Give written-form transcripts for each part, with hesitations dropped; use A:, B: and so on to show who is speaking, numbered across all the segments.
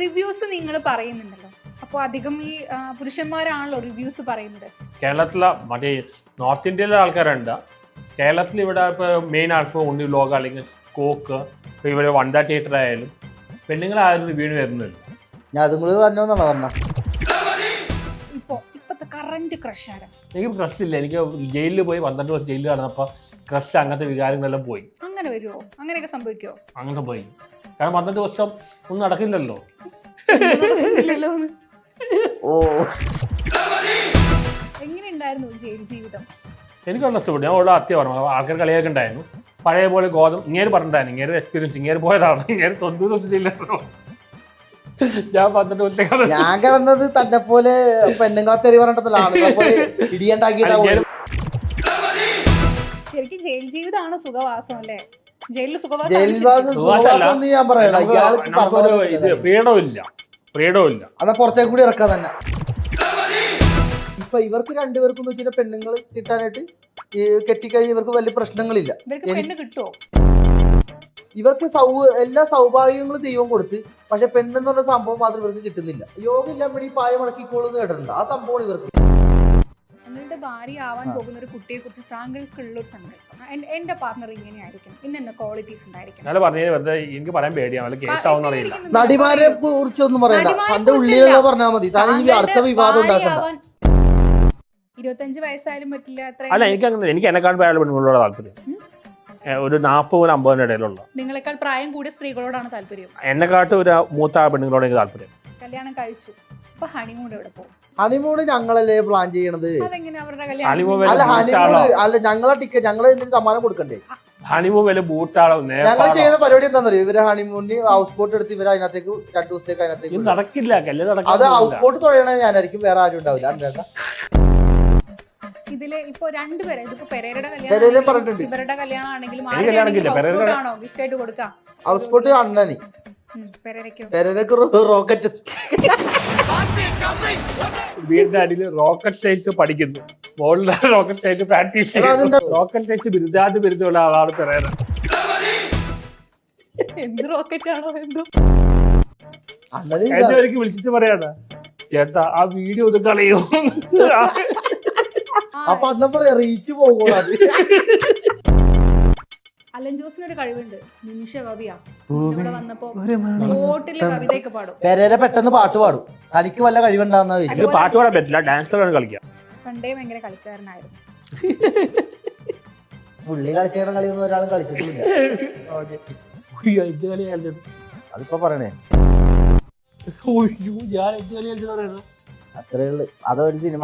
A: Reviews നിങ്ങൾ പറയുന്നുണ്ടല്ലോ, അപ്പോൾ അധികം ഈ പുരുഷന്മാരാണല്ലോ റിവ്യൂസ് പറയുന്നത്.
B: കേരളത്തിലെ മറ്റേ നോർത്ത് ഇന്ത്യയിലെ ആൾക്കാരുണ്ട്. കേരളത്തിൽ ഇവിടെ ഇപ്പോൾ മെയിൻ ആൾക്കാർ ഉണ്ണി വ്ലോഗ് അല്ലെങ്കിൽ കോക്ക്, ഇപ്പോൾ ഇവിടെ വണ്ട തിയേറ്റർ ആയാലും പെണ്ണുങ്ങളാരും റിവ്യൂവിന് വരുന്നില്ല.
C: ഞാൻ അതും കൂടി പറഞ്ഞോന്നാണ് പറഞ്ഞത്.
A: ഇപ്പോഴത്തെ കറന്റ് ക്രഷ് ആരാ?
B: എനിക്ക് ക്രഷ് ഇല്ല. എനിക്ക് ജയിലിൽ പോയി 12 വർഷം ജയിലിൽ നടന്നപ്പോൾ ക്രഷ് അങ്ങനത്തെ വികാരങ്ങളെല്ലാം പോയി.
A: അങ്ങനെ വരുമോ? അങ്ങനെയൊക്കെ സംഭവിക്കുമോ?
B: അങ്ങനത്തെ പോയി. കാരണം 12 വർഷം ഒന്നും നടക്കില്ലല്ലോ.
C: ഓ,
A: എങ്ങനെയുണ്ടായിരുന്നു ജയിൽ ജീവിതം?
B: എനിക്ക് നഷ്ടപ്പെട്ടു. ഞാൻ ഉള്ള അത്യ പറഞ്ഞു. ആൾക്കാർ കളിയൊക്കെ ഉണ്ടായിരുന്നു. പഴയ പോലെ ഇങ്ങേര് പറഞ്ഞിട്ടായിരുന്നു. ഇങ്ങേര് എക്സ്പീരിയൻസ് ഇങ്ങേര് പോയതാണ്. ഇങ്ങേര് 90 ദിവസം ജയിലിലായിരുന്നു. ഞാൻ 12 വർഷം
C: ഞാൻ കിടന്നത് തന്നെ പോലെ പെണ്ണുങ്ങളെ തെറി പറഞ്ഞിട്ടല്ലോ ഇടിയുണ്ടാക്കിയിട്ടാണ്.
A: ശരിക്കും ജയിൽ ജീവിതമാണ് സുഖവാസം അല്ലേ? ജയിലിൽ
C: സുഖവാസം ഞാൻ പറയണ
B: ഫ്രീഡം ഇല്ല.
C: അതാ പുറത്തേക്ക് കൂടി ഇറക്കാൻ തന്നെ. ഇപ്പൊ ഇവർക്ക് രണ്ടുപേർക്കും വെച്ചാൽ പെണ്ണുങ്ങൾ കിട്ടാനായിട്ട് കെട്ടിക്കഴിഞ്ഞ് ഇവർക്ക് വലിയ പ്രശ്നങ്ങളില്ല.
A: കിട്ടുമോ?
C: ഇവർക്ക് എല്ലാ സൗഭാഗ്യങ്ങളും ദൈവം കൊടുത്ത്, പക്ഷെ പെണ്ണെന്ന് പറഞ്ഞ സംഭവം മാത്രം ഇവർക്ക് കിട്ടുന്നില്ല. യോഗം ഇല്ലാമ്പടി പായ മടക്കിക്കോളൂന്ന് കേട്ടിട്ടുണ്ട്. ആ സംഭവം ഇവർക്ക്.
A: നിങ്ങളുടെ ഭാര്യ ആവാൻ പോകുന്ന ഒരു കുട്ടിയെ കുറിച്ച് താങ്കൾക്കുള്ള ഒരു സങ്കല്പം, എന്റെ പാർട്ണർ ഇങ്ങനെ ആയിരിക്കും, ഇന്ന ക്വാളിറ്റീസ് ഉണ്ടായിരിക്കും.
B: എനിക്ക് പറയാൻ പേടിയാണ്. കേസാവുന്ന അറിയില്ല.
C: നടിമാരെ കുറിച്ചൊന്നും പറയണ്ട, തന്റെ ഉള്ളിലുള്ള പറഞ്ഞാൽ മതി. താനെങ്കിൽ അടുത്ത വിവാദം ഉണ്ടാക്കണ്ട.
A: 25 വയസ്സായാലും പറ്റില്ല.
B: അല്ല, എനിക്ക് എന്നെക്കാൾ പ്രായം പെണ്ണുങ്ങളോട് താല്പര്യം. ഒരു 40-50 ഇടയിലുള്ള.
A: നിങ്ങളെക്കാൾ പ്രായം കൂടിയ സ്ത്രീകളോടാണ് താല്പര്യം.
B: എന്നെക്കാട്ട് ഒരു മൂത്ത പെണ്ണുങ്ങളോട് എനിക്ക് താല്പര്യം.
A: കല്യാണം കഴിച്ചു, ഇപ്പൊ ഹണിമൂൺ എവിടെ പോകും?
C: ഹണിമൂൺ ഞങ്ങളല്ലേ പ്ലാൻ ചെയ്യണത്.
A: അതെങ്ങനെ അവരുടെ
C: അല്ല, ഹണിമൂൺ അല്ല, ഞങ്ങളെ ടിക്കറ്റ് ഞങ്ങളെ എന്തെങ്കിലും സമ്മാനം കൊടുക്കണ്ടേ?
B: ഹണിമൂൺ വല്ല ബൂട്ടാളോ?
C: ഞങ്ങൾ ചെയ്യുന്ന പരിപാടി എന്താണെന്നറിയോ? ഇവര് ഹണിമൂണിന് ഹൗസ് ബോട്ട് എടുത്ത് ഇവര് അതിനകത്തേക്ക് 2 ദിവസത്തേക്ക് അതിനകത്തേക്ക്
B: നടക്കില്ല.
C: അത് ഹൗസ് ബോട്ട് തുഴയണ ഞാനായിരിക്കും, വേറെ ആരും ഉണ്ടാവില്ല.
A: ഇതില് ഇപ്പൊ രണ്ടുപേരെ, ഇതിപ്പോ പെരേരയുടെ
C: പെരേരയും പറഞ്ഞിട്ടുണ്ട്.
A: ഇവരുടെ കല്യാണം ആണെങ്കിലും ഗിഫ്റ്റ് ആയിട്ട് കൊടുക്കാം.
C: ഹൗസ് ബോട്ട് അണ്ണനി പെരേരക്ക് റോക്കറ്റ്
B: വീടിന്റെ അടിയിൽ റോക്കറ്റ് സയൻസ് പഠിക്കുന്നു. മോളിലെ റോക്കറ്റ് സയൻസ് പ്രാക്ടീസ് ചെയ്യുന്നു. റോക്കറ്റ് സയൻസ് ബിരുദമുള്ള ആളാണ് പെരേര.
A: എന്ത് റോക്കറ്റ് ആണോ എന്തോ
B: എനിക്ക് വിളിച്ചിട്ട് പറയാണ്, ചേട്ടാ ആ വീഡിയോ ഒന്ന് കളയോ.
C: അപ്പൊ അന്ന് പറയാ റീച്ച് പോകും.
A: അലൻ ജോസിന് ഒരു കഴിവുണ്ട്, നിമിഷ കവിയാ. ഇവിടെ വന്നപ്പോ സ്പോട്ടില് കവിതയൊക്കെ പാടും.
C: പെരേര പെട്ടെന്ന് പാട്ട് പാടും. തനിക്ക് വല്ല കഴിവുണ്ടാവുന്ന
B: പാട്ട് പാടാൻ പറ്റില്ല, ഡാൻസറാണ് കളിക്കുക.
A: പണ്ടേ ഭയങ്കര കളിക്കാരനായിരുന്നു.
C: പുള്ളി കളിച്ചേണ്ട കളിയൊന്നും ഒരാളും കളിച്ചിട്ടില്ല. അതിപ്പോ പറയണേ അത്രേ ഉള്ളു. അതൊരു സിനിമ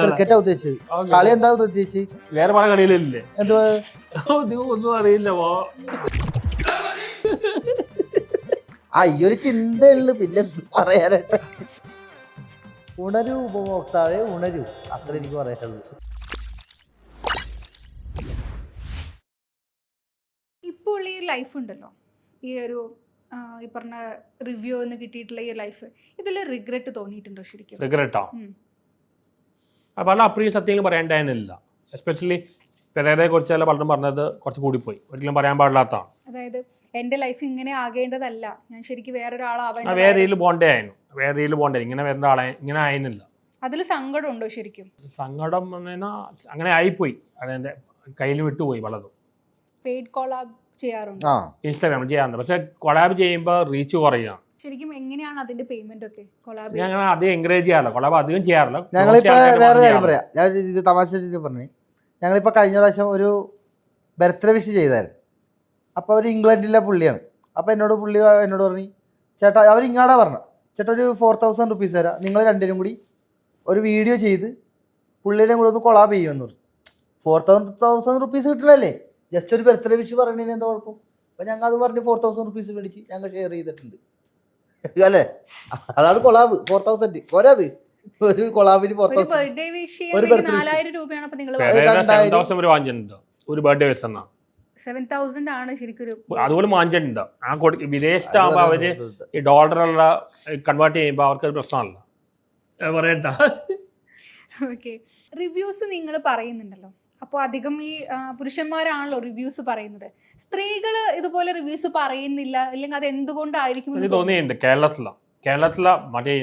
C: ക്രിക്കറ്റാ ഉദ്ദേശിച്ചത്. കളി എന്താ ഉദ്ദേശിച്ചത്?
B: വേറെ പല കളികളില്ലേ?
C: എന്തുവാ
B: ഒന്നും അറിയില്ല.
C: ഈ ഒരു ചിന്തയുള്ളു, പിന്നെ എന്ത് പറയാനായിട്ട്. ഉണരൂ ഉപഭോക്താവേ ഉണരൂ, അത്ര എനിക്ക് പറയാനുള്ളൂ.
A: ഇപ്പോൾ ഈ ലൈഫ് ഉണ്ടല്ലോ, ഈ ഒരു ഈ പറഞ്ഞ റിവ്യൂ എന്ന് കിട്ടിയിട്ടുള്ള ഈ ലൈഫ്, ഇതിൽ റിഗ്രറ്റ് തോന്നിയിട്ടുണ്ടോ ശരിക്കും?
B: റിഗ്രറ്റാ? പല അപ്രിയ സത്യങ്ങൾ പറയേണ്ടതിനില്ല. എസ്പെഷ്യലി പെരേരയെ കുറിച്ചല്ല പലരും പറഞ്ഞത് കുറച്ച് കൂടിപ്പോയി. ഒരിക്കലും പറയാൻ പാടില്ലാത്തതാണ്.
A: അതായത് എന്റെ ലൈഫ് ഇങ്ങനെ ആകേണ്ടതല്ല, ഞാൻ ശരിക്കും വേറൊരാളാവാൻ
B: വേറെ രീതിയിൽ പോകണ്ടേ ആയിരുന്നു. വേറെ രീതിയിൽ പോകണ്ടേ, ഇങ്ങനെ വേറെ ആളെ ഇങ്ങനെ ആയിരുന്നില്ല.
A: അതിൽ സങ്കടം ഉണ്ടോ ശരിക്കും?
B: സങ്കടം അങ്ങനെ ആയിപ്പോയി. അതെന്റെ കയ്യിൽ വിട്ടുപോയി പലതും.
A: പെയ്ഡ് കോളാബ് ചെയ്യാറുണ്ട്,
B: ഇൻസ്റ്റാഗ്രാമിൽ ചെയ്യാറുണ്ട്. പക്ഷെ കൊളാബ് ചെയ്യുമ്പോൾ റീച്ച് കുറയുകയാണ്.
A: ശരിക്കും എങ്ങനെയാണ് അതിന്റെ പേയ്മെന്റ് ഒക്കെ? കൊളാബ്
B: ഞങ്ങൾ അധികം എൻകറേജ് ചെയ്യാറില്ല, കൊളാബ് അധികം ചെയ്യാറില്ല.
C: ഞങ്ങളിപ്പോ വേറെ കാര്യം പറയാം, ഞാൻ ഇത് തമാശ പറഞ്ഞു. ഞങ്ങളിപ്പോ കഴിഞ്ഞ പ്രാവശ്യം ഒരു ബർത്ത്ഡേ വിഷ് ചെയ്തായിരുന്നു. അപ്പോൾ അവർ ഇംഗ്ലണ്ടിലെ പുള്ളിയാണ്. അപ്പോൾ പുള്ളി എന്നോട് പറഞ്ഞു, ചേട്ടാ അവർ ഇങ്ങാടാ പറഞ്ഞു, ചേട്ടാ ഒരു 4000 റുപ്പീസ് തരാം, നിങ്ങൾ രണ്ടിനും കൂടി ഒരു വീഡിയോ ചെയ്ത് പുള്ളിയിലും കൂടെ ഒന്ന് കൊളാബ് ചെയ്യുമെന്ന് പറഞ്ഞു. 4000 റുപ്പീസ് കിട്ടണല്ലേ, ജസ്റ്റ് ഒരു ബർത്ത്ഡേ വിഷ് പറഞ്ഞതിന് എന്താ കുഴപ്പം? അപ്പോൾ ഞങ്ങൾ അത് പറഞ്ഞ് 4000 റുപ്പീസ് മേടിച്ച് ഞങ്ങൾ ഷെയർ ചെയ്തിട്ടുണ്ട് അല്ലേ. അതാണ് കൊളാബ്. 4000 പോരാത് ഒരു കൊളാബിന്.
A: ഒരു
B: ബർത്ത്ഡേ വിഷ്
A: 7,000 ആണ് ശരിക്കും.
B: അതുപോലെ മാഞ്ചുണ്ട്. ആ വിദേശത്താകുമ്പോൾ അവര് ഈ ഡോളറുള്ള കൺവേർട്ട് ചെയ്യുമ്പോൾ അവർക്ക് പ്രശ്നമല്ല. പറയട്ടാ.
A: ഓക്കെ, റിവ്യൂസ് നിങ്ങൾ പറയുന്നുണ്ടല്ലോ, അപ്പോൾ അധികം ഈ പുരുഷന്മാരാണല്ലോ റിവ്യൂസ് പറയുന്നത്. സ്ത്രീകൾ ഇതുപോലെ റിവ്യൂസ് പറയുന്നില്ല, അല്ലെങ്കിൽ അത് എന്തുകൊണ്ടായിരിക്കും എന്ന്
B: എനിക്ക് തോന്നിയിട്ടുണ്ട് കേരളത്തിലെ മറ്റേ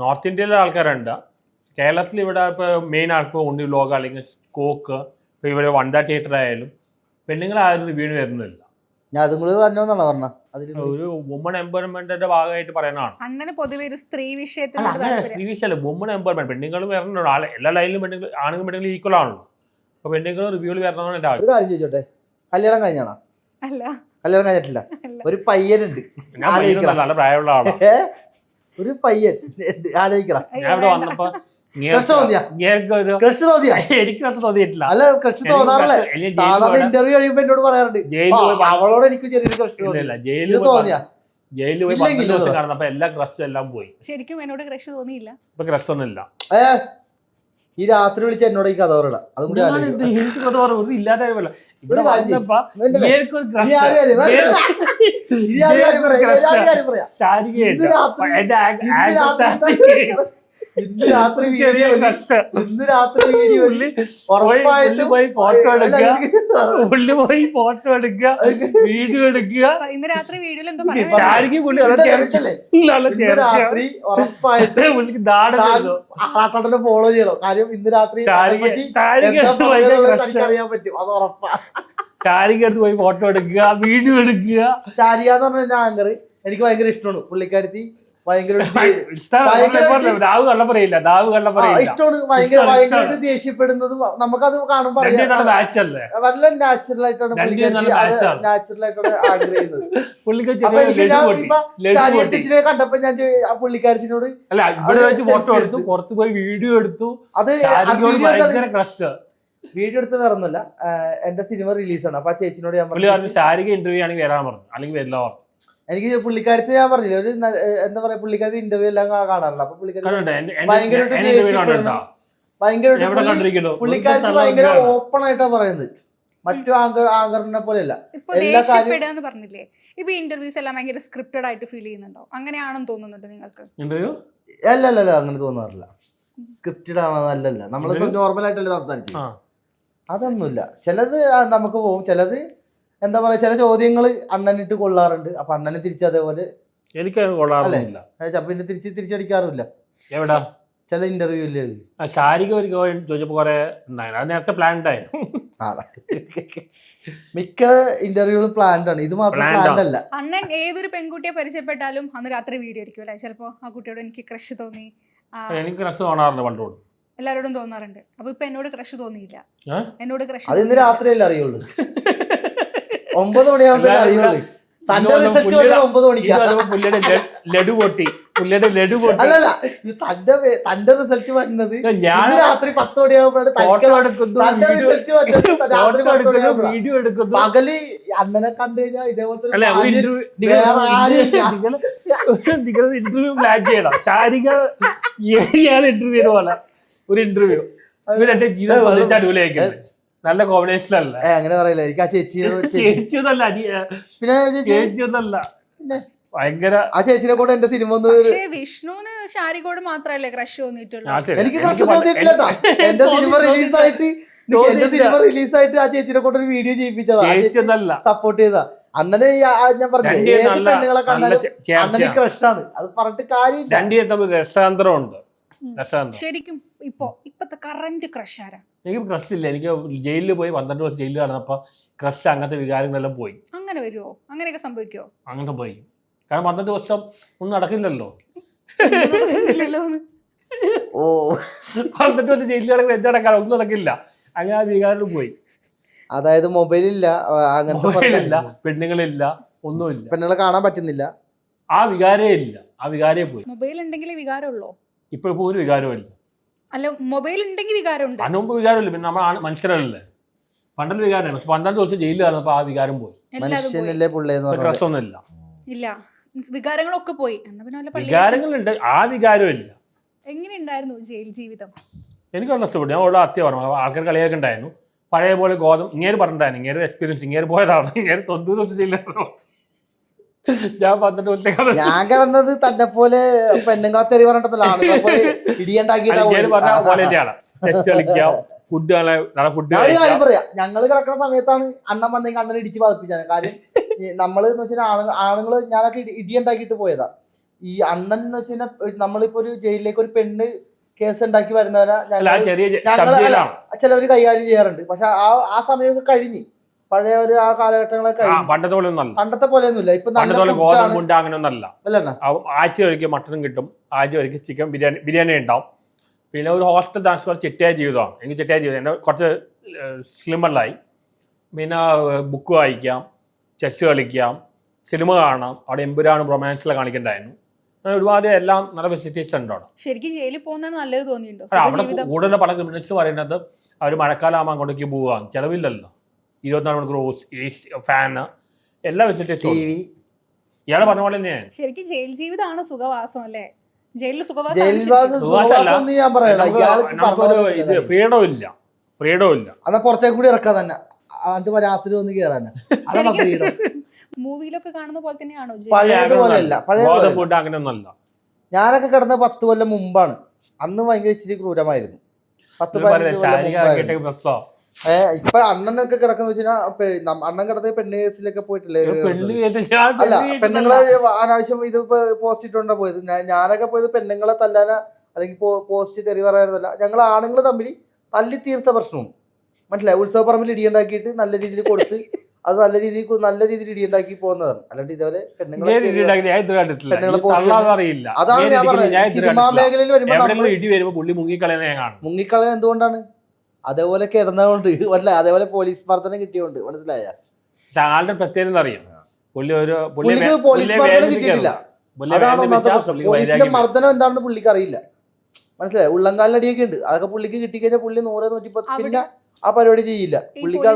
B: നോർത്ത് ഇന്ത്യയിലെ ആൾക്കാരുണ്ട്. കേരളത്തിൽ ഇവിടെ ഇപ്പോൾ മെയിൻ ആൾക്കാർ ഉണ്ണി വ്ലോഗ് അല്ലെങ്കിൽ കോക്ക്, ഇപ്പോൾ ഇവിടെ വണ്ട തിയേറ്റർ ആയാലും പെണ്ണുങ്ങൾ ആരും റിവ്യൂവിന് വരുന്നില്ല.
C: ഞാൻ അതും കൂടി പറഞ്ഞോന്നാണ് പറഞ്ഞ
B: ഒരു വുമൺ എംപവർമെന്റിന്റെ ഭാഗമായിട്ട് പറയുന്നതാണ്.
A: അണ്ണന് പൊതുവെ ഒരു സ്ത്രീ
B: അല്ല,
A: വിഷയത്തിനോട്
B: അങ്ങനെ
A: താല്പര്യം.
B: സ്ത്രീ വിഷയമല്ല, വുമൺ എംപവർമെന്റ്. പെണ്ണുങ്ങളും വരണുണ്ട്, എല്ലാ ലൈനിലും പെണ്ണുങ്ങൾ ആണുങ്ങളും പെണ്ണുങ്ങളും ഈക്വൽ ആണല്ലോ. അപ്പോൾ പെണ്ണുങ്ങളും റിവ്യൂവിൽ വരണമെന്നാണ് എൻ്റെ
C: ഒരു
B: ആഗ്രഹം.
C: കാര്യം ചോദിച്ചോട്ടെ, കല്യാണം കഴിഞ്ഞാണോ?
A: അല്ല
C: കല്യാണം കഴിഞ്ഞിട്ടില്ല.
A: അല്ല.
C: ഒരു പയ്യനുണ്ട്,
B: ഞാൻ പയ്യനൊന്നുമല്ല, നല്ല പ്രായമുള്ള ആളാണ്.
C: ഒരു പയ്യൻ ആലോചിക്കണം.
B: ഞാൻ ഇവിടെ വന്നപ്പോ
C: ക്രഷ് തോന്നിയാ? ക്രഷ് തോന്നിയാ?
B: എനിക്ക് ക്രഷ് തോന്നിയിട്ടില്ല.
C: അല്ല, ക്രഷ് തോന്നാറില്ല. സാധാരണ ഇന്റർവ്യൂ കഴിയുമ്പോ എന്നോട് പറയാറുണ്ട്, അവളോട് എനിക്ക് ചെറിയൊരു ക്രഷ് തോന്നി.
B: ജയിലിൽ പോയി 12 ദിവസം കാണുന്നപ്പോ എല്ലാ ക്രഷും എല്ലാം പോയി.
A: ശരിക്കും എന്നോട് ക്രഷ് തോന്നിയില്ല.
B: ഇപ്പൊ ക്രഷ് ഒന്നുമില്ല.
C: ഈ രാത്രി വിളിച്ച് എന്നോട് ഈ കഥ പറയണം. അതും കൂടി
B: എനിക്ക് കഥ പറഞ്ഞു ഇല്ലാത്ത കാര്യമല്ല. ഇവിടെ വന്നപ്പോ
C: ഇന്ന് രാത്രി വീഡിയോ
B: പോയി ഫോട്ടോ എടുക്കുക, വീഡിയോ എടുക്കുക.
A: ഇന്ന് രാത്രി വീഡിയോയിൽ എന്തോ
B: ശാരിക്ക് പുള്ളി
C: രാത്രി ഉറപ്പായിട്ട്
B: പുള്ളിക്ക് നാടല്ലോ
C: ആറാട്ടനെ ഫോളോ ചെയ്യണം. കാര്യം ഇന്ന് രാത്രി അറിയാൻ പറ്റും, അത് ഉറപ്പാ.
B: ശാരിക അടുത്ത് പോയി ഫോട്ടോ എടുക്കുക, വീഡിയോ എടുക്കുക.
C: ശാരിക എന്ന് പറഞ്ഞ ആങ്കർ എനിക്ക് ഭയങ്കര ഇഷ്ടമാണ്. പുള്ളിക്കാരത്തി ഭയങ്കര
B: ദാവ് കള്ളപ്പറയില്ല.
C: ഇഷ്ടമാണ്. ഭയങ്കരമായിട്ട് ദേഷ്യപ്പെടുന്നത് നമുക്കത് കാണുമ്പോൾ വല്ല നാച്ചുറൽ ആയിട്ടാണ് നാച്ചുറൽ ആയിട്ടാണ് ആഗ്രഹിക്കുന്നത്. ചേച്ചിനെ കണ്ടപ്പോ ഞാൻ പുള്ളിക്കാരത്തിനോട്
B: അല്ല, ഇവിടെ വെച്ച് ഫോട്ടോ എടുത്തു, പുറത്ത് പോയി വീഡിയോ എടുത്തു.
C: അത് വീഡിയോ എടുത്ത് വേറൊന്നുമില്ല, എന്റെ സിനിമ റിലീസാണ്. അപ്പൊ ആ ചേച്ചിനോട് ഞാൻ പറഞ്ഞു
B: ശാരിക ഇന്റർവ്യൂ ആണെങ്കിൽ വരാൻ പറഞ്ഞു, അല്ലെങ്കിൽ വരില്ല പറഞ്ഞു.
C: എനിക്ക് പുള്ളിക്കാരത്തെ ഞാൻ പറഞ്ഞില്ല, ഒരു എന്താ പറയാ, പുള്ളിക്കാരത്തെ ഇന്റർവ്യൂ എല്ലാം കാണാറില്ല. അപ്പൊ പുള്ളിക്കാരത്തി പുള്ളിക്കാരത്തി ഭയങ്കര ഓപ്പൺ ആയിട്ടാ പറയുന്നത്, മറ്റു ആങ്കറിനെ പോലെയല്ല.
A: ദേഷ്യപ്പെടുകയെന്ന് പറഞ്ഞില്ലേ, ഇപ്പൊ ഇന്റർവ്യൂസ് എല്ലാം ഭയങ്കര സ്ക്രിപ്റ്റഡ് ആയിട്ട് ഫീൽ ചെയ്യുന്നുണ്ടോ? അങ്ങനെയാണെന്ന് തോന്നുന്നുണ്ട് നിങ്ങൾക്ക്?
C: അല്ലല്ല, അങ്ങനെ തോന്നാറില്ല. സ്ക്രിപ്റ്റഡ് ആണോ അല്ലല്ല, നമ്മള് നോർമൽ ആയിട്ടല്ലേ സംസാരിച്ചു. അതൊന്നുമില്ല. ചിലത് നമുക്ക് പോകും, ചിലത് എന്താ പറയാ, ചില ചോദ്യങ്ങൾ അണ്ണനിട്ട് കൊള്ളാറുണ്ട്. അപ്പൊ അണ്ണനെ തിരിച്ച് അതേപോലെ
B: എനിക്ക് കൊള്ളാറില്ല.
C: പിന്നെ തിരിച്ചടിക്കാറുമില്ല
B: എവിടാ
C: ചില ഇന്റർവ്യൂ ഇല്ലേ.
B: ശാരിക ഒരു ചോദിച്ചപ്പോ കുറെ നേരത്തെ പ്ലാൻഡ് ആയിരുന്നു.
C: മിക്ക ഇന്റർവ്യൂകളും പ്ലാൻഡ് ആണ്, ഇത് മാത്രം പ്ലാൻഡ് അല്ല.
A: അണ്ണൻ ഏതൊരു പെൺകുട്ടിയെ പരിചയപ്പെട്ടാലും അന്ന് രാത്രി വീഡിയോ ആയിരിക്കും അല്ലെ? ചിലപ്പോ ആ കുട്ടിയോട് എനിക്ക് ക്രഷ് തോന്നി.
B: എനിക്ക് ക്രഷ് തോന്നാറുണ്ട് പണ്ടോട്,
A: എല്ലാവരോടും തോന്നാറുണ്ട്. അപ്പൊ ഇപ്പൊ എന്നോട് ക്രഷ് തോന്നിയില്ല. എന്നോട് ക്രഷ്
C: അത് ഇന്ന് രാത്രിയല്ലേ അറിയുള്ളൂ. 9 മണിയാകുമ്പോ അറിയുള്ളൂ. തന്റെ റിസൾട്ട് 9 മണിക്ക്
B: ലഡു പൊട്ടി.
C: അല്ലല്ല, തന്റെ റിസൾട്ട് വരുന്നത് രാത്രി 10 മണിയാകുമ്പോഴാണ്.
B: വീഡിയോ എടുക്കുന്നു.
C: പകല് അണ്ണനെ കണ്ടു കഴിഞ്ഞാൽ ഇതേപോലത്തെ
B: ഇന്റർവ്യൂ പ്ലാൻ ചെയ്യണം. ശാരിക ഇന്റർവ്യൂ പോലെ ഒരു ഇന്റർവ്യൂ ജീവിതം അടിപൊളിയാക്കുന്നത്. നല്ല കോമ്പിനേഷൻ അല്ല.
C: അങ്ങനെ പറയില്ല. എനിക്ക് ആ
B: ചേച്ചിയൊന്നല്ല, ചേച്ചിയൊന്നല്ല, ഭയങ്കര.
C: ആ ചേച്ചിനെ കൂടെ എന്റെ സിനിമ
A: വിഷ്ണുവിന് ശാരികോട് മാത്രല്ലേ ക്രഷ് തോന്നിയിട്ടുള്ളൂ.
C: എനിക്ക് ക്രഷ് തോന്നിയിട്ടില്ല. എന്റെ സിനിമ റിലീസായിട്ട് ആ ചേച്ചിനെ കൊണ്ട് ഒരു വീഡിയോ ചെയ്യിപ്പിച്ചതാ, സപ്പോർട്ട് ചെയ്താ. അണ്ണനെ ഞാൻ പറഞ്ഞു, ഏത് പെണ്ണുങ്ങളെ കണ്ടാലും അണ്ണന് ക്രഷാണ്. അത് പറഞ്ഞിട്ട് കാര്യമില്ല.
A: ശരിക്കും ഇപ്പത്തെ കറന്റ് ക്രഷ് ആരാ?
B: എനിക്ക് ക്രഷ് ഇല്ല. എനിക്ക് ജയിലിൽ പോയി 12 ദിവസം ജയിലിൽ നടന്നപ്പോ ക്രഷ് അങ്ങനത്തെ വികാരങ്ങളെല്ലാം പോയി.
A: അങ്ങനെ വരുമോ? അങ്ങനെയൊക്കെ സംഭവിക്കോ?
B: അങ്ങനെ പോയി. കാരണം 12 ദിവസം ഒന്നും നടക്കില്ലല്ലോ. 12 ദിവസം ജയിലിൽ നടക്കുന്ന എന്ത് നടക്കാൻ? ഒന്നും നടക്കില്ല. അങ്ങനെ ആ വികാരം പോയി.
C: അതായത് മൊബൈലില്ല,
B: അങ്ങനത്തെ പെണ്ണുങ്ങളില്ല, ഒന്നുമില്ല,
C: പെണ്ണുങ്ങളെ കാണാൻ പറ്റുന്നില്ല.
B: ആ വികാരേ ഇല്ല. ആ വികാരേ പോയി.
A: മൊബൈൽ ഉണ്ടെങ്കിൽ വികാരം ഉള്ളോ?
B: ഇപ്പൊ ഒരു വികാരവും ഇല്ല.
A: അല്ല, മൊബൈൽ ഉണ്ടെങ്കിൽ വികാരമുണ്ട്.
B: അതിനുമ്പ് വികാരമില്ല. പിന്നെ നമ്മൾ മനുഷ്യരല്ലേ. പണ്ടൊരു വികാരമാണ്. പക്ഷെ 12 ദിവസം ജയിലിൽ കാണുമ്പോ ആ വികാരം പോയി.
C: മനുഷ്യനല്ലേ പുള്ളേന്ന്
A: രസമൊന്നുമില്ല. ഇല്ല, വികാരങ്ങളൊക്കെ പോയി.
B: വികാരങ്ങളുണ്ട്, ആ വികാരം ഇല്ല.
A: എങ്ങനെയുണ്ടായിരുന്നു ജയിൽ ജീവിതം?
B: എനിക്ക് നല്ല ഇഷ്ടപ്പെട്ടു. ഞാൻ ഉള്ള അത്യ പറഞ്ഞു. ആൾക്കാർ കളിയൊക്കെ ഉണ്ടായിരുന്നു. പഴയ പോലെ ഇങ്ങേര് പറഞ്ഞിട്ടുണ്ടായിരുന്നു. ഇങ്ങേര് എക്സ്പീരിയൻസ്, ഇങ്ങേര് പോയതാണ്. ഇങ്ങേര് 90 ദിവസം ജയിലിലാണ്. ഞാൻ 12 ദിവസം
C: ഞാൻ കിടന്നത് തന്നെ പോലെ പെണ്ണുങ്ങളെ തെറി പറഞ്ഞിടത്തിലാണ്. ഇടിയുണ്ടാക്കിയിട്ട്
B: ഫുഡ് നല്ല ഫുഡ്
C: ഞാൻ ഒരു കാര്യം പറയാം, ഞങ്ങള് കിടക്കുന്ന സമയത്താണ് അണ്ണൻ വന്നെങ്കിൽ അണ്ണനെ ഇടിച്ച് പതിപ്പിച്ചത്. കാര്യം നമ്മള് എന്ന് വെച്ചാൽ ആണുങ്ങള് ഞാനൊക്കെ ഇടി ഉണ്ടാക്കിയിട്ട് പോയതാ. ഈ അണ്ണൻ എന്ന് വെച്ച് കഴിഞ്ഞാൽ നമ്മളിപ്പോ ഒരു ജയിലിലേക്ക് ഒരു പെണ്ണ് കേസ് ഉണ്ടാക്കി വരുന്നവരാ ചിലവര് കൈകാര്യം ചെയ്യാറുണ്ട്. പക്ഷെ ആ സമയമൊക്കെ കഴിഞ്ഞ് പഴയ ഒരു ആ കാലഘട്ടങ്ങളൊക്കെ പണ്ടത്തെ പോലെയൊന്നുമില്ല. ഇപ്പൊ
B: അങ്ങനെയൊന്നല്ല. ആഴ്ച ഒരിക്കൽ മട്ടനും കിട്ടും, ആഴ്ച ഒരിക്കൽ ചിക്കൻ ബിരിയാണി ഉണ്ടാവും. പിന്നെ ഒരു ഹോസ്റ്റൽ താമസിച്ച് കുറച്ച് ചിട്ടയായ ജീവിതമാണ് എനിക്ക്. ചിട്ടയായ ജീവിതം എൻ്റെ കുറച്ച് സ്ലിമ്മറിലായി. പിന്നെ ബുക്ക് വായിക്കാം, ചെസ് കളിക്കാം, സിനിമ കാണാം. അവിടെ എമ്പുരാനും റൊമാൻസിലെ കാണിക്കണ്ടായിരുന്നു. അങ്ങനെ ഒരുപാട് എല്ലാം നല്ല ഫെസിലിറ്റീസ് ഉണ്ട് അവിടെ.
A: ശരിക്കും ജയിലിൽ പോകുന്നതാണ് നല്ലത് തോന്നിയിട്ടുണ്ടോ?
B: അവിടെ കൂടുതൽ പല ക്രിമിനൽസ് പറയുന്നത് അവർ മഴക്കാലമാകുമ്പോൾ അങ്ങോട്ടേക്ക് പോവാം, ചിലവില്ലല്ലോ. 24 മണിക്കൂർ ഫാന് എല്ലാ ഫെസിലിറ്റീസും. ഇയാളെ പറഞ്ഞ പോലെ തന്നെയാണ്.
A: ശരിക്കും ജയിൽ ജീവിതമാണ് സുഖവാസം അല്ലേ? ജയിലിൽ ഫ്രീഡം
B: ഇല്ല.
C: പുറത്തേക്ക് കൂടി ഇറക്കാൻ തന്നെ രാത്രി വന്ന് കേറാനാ.
A: മൂവിയിലൊക്കെ കാണുന്ന പോലെ തന്നെയാണോ?
C: പഴയതുപോലെയല്ല.
B: അങ്ങനെയൊന്നല്ല.
C: ഞാനൊക്കെ കിടന്ന 10 കൊല്ലം മുമ്പാണ്. അന്ന് ഭയങ്കര ഇച്ചിരി ക്രൂരമായിരുന്നു. 10-15 കൊല്ലം. ഇപ്പൊ അണ്ണനൊക്കെ കിടക്കുന്ന വെച്ചാൽ അണ്ണൻ കിടന്ന പെണ്ണ് കേസിലൊക്കെ പോയിട്ടില്ലേ? അല്ല, പെണ്ണുങ്ങളെ അനാവശ്യം ഇത് പോസ്റ്റ് ഇട്ടുകൊണ്ടാ പോയത്. ഞാനൊക്കെ പോയത് പെണ്ണുങ്ങളെ തല്ലാന അല്ലെങ്കിൽ പോസ്റ്റ് തെറി പറയാനല്ല. ഞങ്ങൾ ആണുങ്ങൾ തമ്മിൽ തല്ലി തീർത്ത പ്രശ്നവും മനസ്സിലായി. ഉത്സവ പറമ്പിൽ ഇടിയുണ്ടാക്കിയിട്ട് നല്ല രീതിയിൽ കൊടുത്ത് അത് നല്ല രീതിയിൽ ഇടിയുണ്ടാക്കി പോകുന്നതാണ്. അല്ലാണ്ട് ഇതേപോലെ അതാണ് ഞാൻ പറഞ്ഞത്. സിനിമാ മേഖലയിൽ വരുമ്പോ മുങ്ങിക്കളയാൻ എന്തുകൊണ്ടാണ്? അതേപോലെ കിടന്നതുകൊണ്ട് അല്ല, അതേപോലെ പോലീസ് മർദ്ദനം കിട്ടിയോണ്ട്. മനസ്സിലായ
B: ആളുടെ പ്രത്യേകത അറിയാം.
C: പുള്ളിക്ക് പോലീസ് മർദ്ദനം കിട്ടിയിട്ടില്ല. അതാണ് ഒന്നാമത്തെ പ്രശ്നം. പോലീസിന്റെ മർദ്ദനം എന്താണെന്ന് പുള്ളിക്ക് അറിയില്ല. മനസ്സിലായോ? ഉള്ളംകാലിനടിയൊക്കെ ഉണ്ട്. അതൊക്കെ പുള്ളിക്ക് കിട്ടിക്കഴിഞ്ഞാൽ പുള്ളി 100-110 പിന്നെ ആ പരിപാടി ചെയ്യില്ല. പുള്ളിക്ക്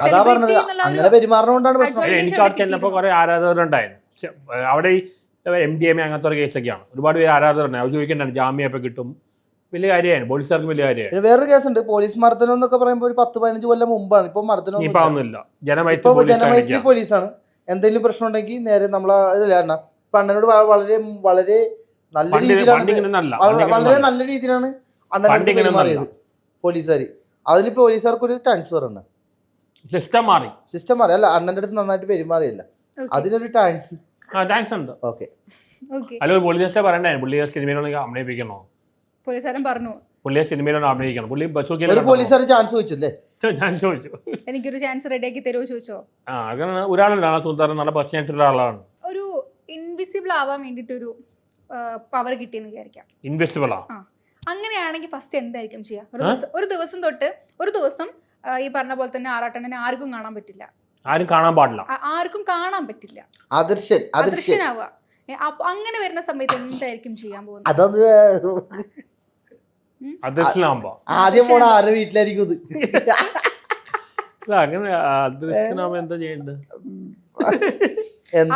C: അതാ പറഞ്ഞത്, അങ്ങനെ പെരുമാറുന്നതുകൊണ്ടാണ് പ്രശ്നം.
B: എനിക്ക് അവിടെ ചെന്നപ്പോ കുറെ ആരാധകരുണ്ടായിരുന്നു. അവിടെ ഈ MDMA അങ്ങനത്തെ ഒരു കേസൊക്കെയാണ്. ഒരുപാട് പേര് ആരാധകരുണ്ട്. അവർ ചോദിക്കണ്ടാണ് ജാമ്യമൊക്കെ കിട്ടും. വലിയ കാര്യമാണ്, പോലീസുകാർക്ക് വലിയ കാര്യമാണ്.
C: വേറൊരു കേസുണ്ട്, പോലീസ് മർദ്ദനം എന്നൊക്കെ പറയുമ്പോൾ ഒരു 10-15 കൊല്ലം മുമ്പാണ്. ഇപ്പൊ മർദ്ദനമൊന്നുമില്ല. ജനമൈത്രി പോലീസാണ്. എന്തെങ്കിലും പ്രശ്നം ഉണ്ടെങ്കിൽ നേരെ നമ്മളെ ഇപ്പൊ അണ്ണനോട് വളരെ വളരെ നല്ല രീതിയിലാണ് അണ്ണനോട് പെരുമാറിയത് പോലീസുകാർ. അതിന് പോലീസുകാർക്ക് ഒരു ട്രാൻസ്ഫർ ആണ്. സിസ്റ്റം മാറി അല്ല, അണ്ണന്റെ അടുത്ത് നന്നായിട്ട് പെരുമാറിയല്ല, അതിനൊരു ട്രാൻസ് ഉണ്ട്. ഓക്കെ.
B: അല്ല, പോലീസ് പറയണ്ടേ പുള്ളി സിനിമയിലൊന്നും അഭിനയിപ്പിക്കണോ?
A: പോലീസുകാരൻ പറഞ്ഞു
B: പുള്ളിയെ സിനിമയിലൊന്നും അഭിനയിക്കണം. പുള്ളി
C: പോലീസുകാർ ചാൻസ് ചോദിച്ചല്ലേ?
B: ചോദിച്ചു,
A: എനിക്കൊരു ചാൻസ് റെഡിയാക്കി തരുമോ ചോദിച്ചോ?
B: അങ്ങനെ ഒരാളുണ്ടാണ് സുന്ദരൻ, നല്ല പേഴ്സണാലിറ്റി ആളാണ്.
A: ഒരു ഇൻവിസിബിൾ ആവാൻ വേണ്ടിട്ടൊരു പവർ കിട്ടിയെന്ന് വിചാരിക്കാം.
B: ഇൻവിസിബിൾ
A: അങ്ങനെയാണെങ്കിൽ ഫസ്റ്റ് എന്തായിരിക്കും ചെയ്യാ? ഒരു ദിവസം തൊട്ട് ഒരു ദിവസം ഈ പറഞ്ഞ പോലെ തന്നെ ആറാട്ടണ്ണനെ ആർക്കും കാണാൻ പറ്റില്ല,
B: ആരും കാണാൻ പാടില്ല,
A: ആർക്കും കാണാൻ പറ്റില്ല,
C: അദൃശ്യനാവുക.
A: അങ്ങനെ വരുന്ന സമയത്ത് എന്തായിരിക്കും ചെയ്യാൻ പോകുന്നത്?
C: ആദ്യം പോണ ആരുടെ വീട്ടിലായിരിക്കും
B: അങ്ങനെ അദൃശ്യനാവുമ്പോ എന്താ ചെയ്യേണ്ടത്?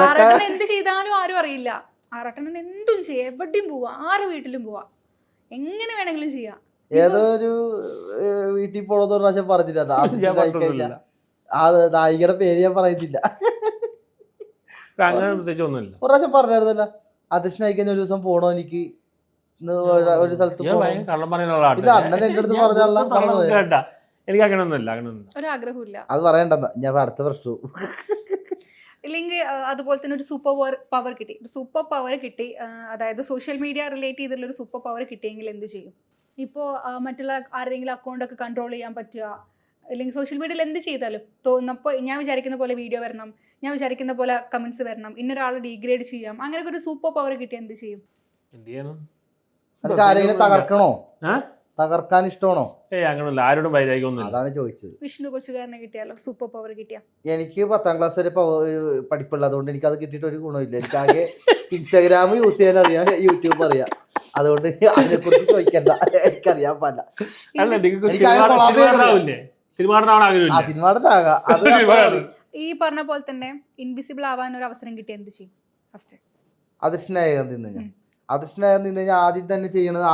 A: ആറാട്ടണ്ണൻ എന്ത് ചെയ്താലും ആരും അറിയില്ല. ആറാട്ടണ്ണൻ എന്തും ചെയ്യാം, എവിടെയും പോവാ, ആറ് വീട്ടിലും പോവാ, എങ്ങനെ വേണമെങ്കിലും ചെയ്യാം.
C: ഏതോ ഒരു വീട്ടിൽ പോണത് ഒരു പ്രാവശ്യം പറഞ്ഞില്ല, ആ നായികയുടെ പേര് ഞാൻ പറയുന്നില്ല,
B: ഒരു
C: പ്രാവശ്യം പറഞ്ഞായിരുന്നല്ല, അധ്യക്ഷനായിക്കഴിഞ്ഞ ഒരു ദിവസം പോണോ എനിക്ക് ഒരു സ്ഥലത്ത് അണ്ണൻ എന്റെ അടുത്ത് പറഞ്ഞ
B: എനിക്ക് അങ്ങനെയൊന്നുമില്ല,
A: ഒരാഗ്രഹമില്ല.
C: അത് പറയണ്ടെന്നാ ഞാൻ അടുത്ത പ്രശ്നവും.
A: ഇല്ലെങ്കിൽ അതുപോലെ തന്നെ ഒരു സൂപ്പർ പവർ കിട്ടി, അതായത് സോഷ്യൽ മീഡിയ റിലേറ്റ് ചെയ്തിട്ടുള്ള ഒരു സൂപ്പർ പവർ കിട്ടിയെങ്കിൽ എന്ത് ചെയ്യും? ഇപ്പോൾ മറ്റുള്ള ആരുടെയെങ്കിലും അക്കൗണ്ടൊക്കെ കൺട്രോൾ ചെയ്യാൻ പറ്റുക, അല്ലെങ്കിൽ സോഷ്യൽ മീഡിയയിൽ എന്ത് ചെയ്താലും തോന്നുന്നപ്പോൾ ഞാൻ വിചാരിക്കുന്ന പോലെ വീഡിയോ വരണം, ഞാൻ വിചാരിക്കുന്ന പോലെ കമന്റ്സ് വരണം, ഇന്നൊരാളെ ഡീഗ്രേഡ് ചെയ്യാം, അങ്ങനെയൊക്കെ ഒരു സൂപ്പർ പവർ കിട്ടിയാൽ എന്ത് ചെയ്യും?
C: ആരെങ്കിലും തകർക്കണോ? തകർക്കാൻ ഇഷ്ടമാണോ?
B: അങ്ങനെയല്ല, ആരോടും വൈരാഗ്യമൊന്നും.
C: അതാണ് ചോദിച്ചത്.
A: വിഷ്ണു കൊച്ചുകാരനെ കിട്ടിയാലോ സൂപ്പർ പവർ കിട്ടിയാ?
C: എനിക്ക് 10ാം ക്ലാസ് വരെ പഠിപ്പുള്ളത് അതുകൊണ്ട് എനിക്ക് അത് കിട്ടിയിട്ട് ഒരു ഗുണമില്ല. എനിക്ക് ആകെ ഇൻസ്റ്റാഗ്രാം യൂസ് ചെയ്യാൻ അറിയാം, യൂട്യൂബ് അറിയാം, അതുകൊണ്ട് അതിനെ കുറിച്ച് ചോദിക്കണ്ട, എനിക്കറിയാൻ പാടില്ല.
A: ഈ പറഞ്ഞ പോലെ തന്നെ ഇൻവിസിബിൾ ആവാൻ ഒരു അവസരം കിട്ടിയ എന്ത് ചെയ്യും? ഫസ്റ്റ്
C: അദൃശ്യനാകാൻ നിന്ന് കഴിഞ്ഞാൽ ആദ്യം തന്നെ ചെയ്യണത്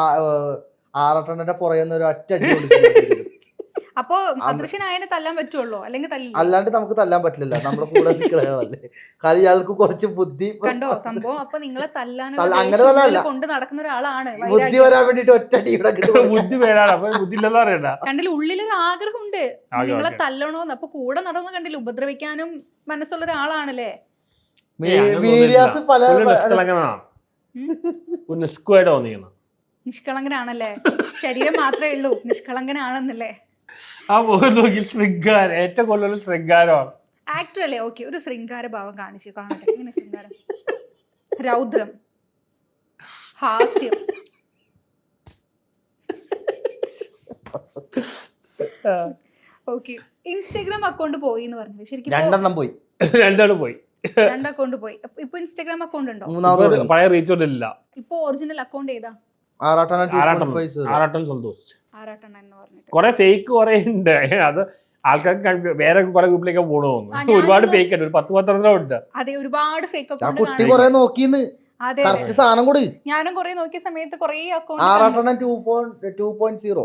C: ആറാട്ടണ്ണന്റെ പുറയുന്ന ഒരു ഒറ്റ അടി കൊടുക്കും.
A: അപ്പൊ അദൃശ്യനായനെ തല്ലാൻ പറ്റുള്ളൂ, അല്ലെങ്കിൽ തല്ലില്ല?
C: അല്ലാണ്ട് നമുക്ക് തല്ലാൻ പറ്റില്ല, നമ്മുടെ കൂടെ നിൽക്കണല്ലേ. കാരണം ഇയാൾക്ക് കുറച്ച് ബുദ്ധി
A: കണ്ടോ സംഭവം? അപ്പൊ നിങ്ങളെ
C: അങ്ങനെ
A: തല്ലാനുള്ള
C: തല്ലല്ല.
A: കൊണ്ട് നടക്കുന്ന ഒരാളാണ്
C: ബുദ്ധി വരാൻ വേണ്ടിട്ട് ഒറ്റ ടീവിടെ
B: ബുദ്ധി പേരാണ്, അപ്പൊ ബുദ്ധി ഇല്ലെന്ന് അറിയണ്ട.
A: കണ്ടില്ല, ഉള്ളിലൊരു ആഗ്രഹമുണ്ട്
B: ഓക്കേ,
A: നിങ്ങളെ
B: ഓക്കേ.
A: തല്ലണോന്ന്. അപ്പൊ കൂടെ നടന്ന് കണ്ടില്ല, ഉപദ്രവിക്കാനും മനസ്സുള്ള ഒരാളാണല്ലേ?
C: മീഡിയാസ് പല
B: നിഷ്കളങ്കനാണ്, ഒരു നിഷ്കുവായിട്ട് തോന്നിക്കണം.
A: നിഷ്കളങ്കനാണല്ലേ? ശരീരം മാത്രമേ ഉള്ളൂ, നിഷ്കളങ്കനാണെന്നല്ലേ?
B: ആ മുഖം നോക്കി ശൃംഗാരം, ഏറ്റവും കൂടുതൽ ശൃംഗാരമാണ്.
A: ആക്ടർ അല്ലേ? ഓക്കെ, ഒരു ശൃംഗാര ഭാവം കാണിച്ചു കാണട്ടെ. എങ്ങനെ ശൃംഗാരം? രൗദ്രം, ഹാസ്യം. ഓക്കെ, ഇൻസ്റ്റാഗ്രാം അക്കൗണ്ട് പോയി എന്ന് പറഞ്ഞില്ലേ? ശരിക്കും
C: രണ്ടെണ്ണം പോയി,
B: രണ്ടാളും പോയി,
A: 2 അക്കൗണ്ട് പോയി. ഇപ്പൊ ഇൻസ്റ്റാഗ്രാം അക്കൗണ്ട് ഉണ്ടോ?
C: മൂന്നാമത്
B: പഴയ റീച്ച് ഒന്നും ഇല്ല.
A: ഇപ്പൊ ഒറിജിനൽ അക്കൗണ്ട് ഏതാ?
B: ആറാട്ടം സന്തോഷ്.
A: ആറാട്ടെണ്ണ എന്ന് പറഞ്ഞിട്ട്
B: കൊറേ ഫേക്ക് കൊറേ ഉണ്ട്, അത് ആൾക്കാർക്ക് വേറെ കുറെ ഗ്രൂപ്പിലേക്ക് പോകണ തോന്നുന്നു. ഒരുപാട് ഫേക്ക് ഉണ്ട്, ഒരു 10-12 ഉണ്ട്.
A: അതെ, ഒരുപാട് ഫേക്ക്
C: ആ
A: അക്കൗണ്ട്
C: കുട്ടി കൊറേ നോക്കിന്ന്,
A: അതെ
C: കറക്റ്റ് സാധനം കൊടു.
A: ഞാനും കൊറേ നോക്കിയ സമയത്ത് കൊറേ അക്കൗണ്ട്
C: 2.0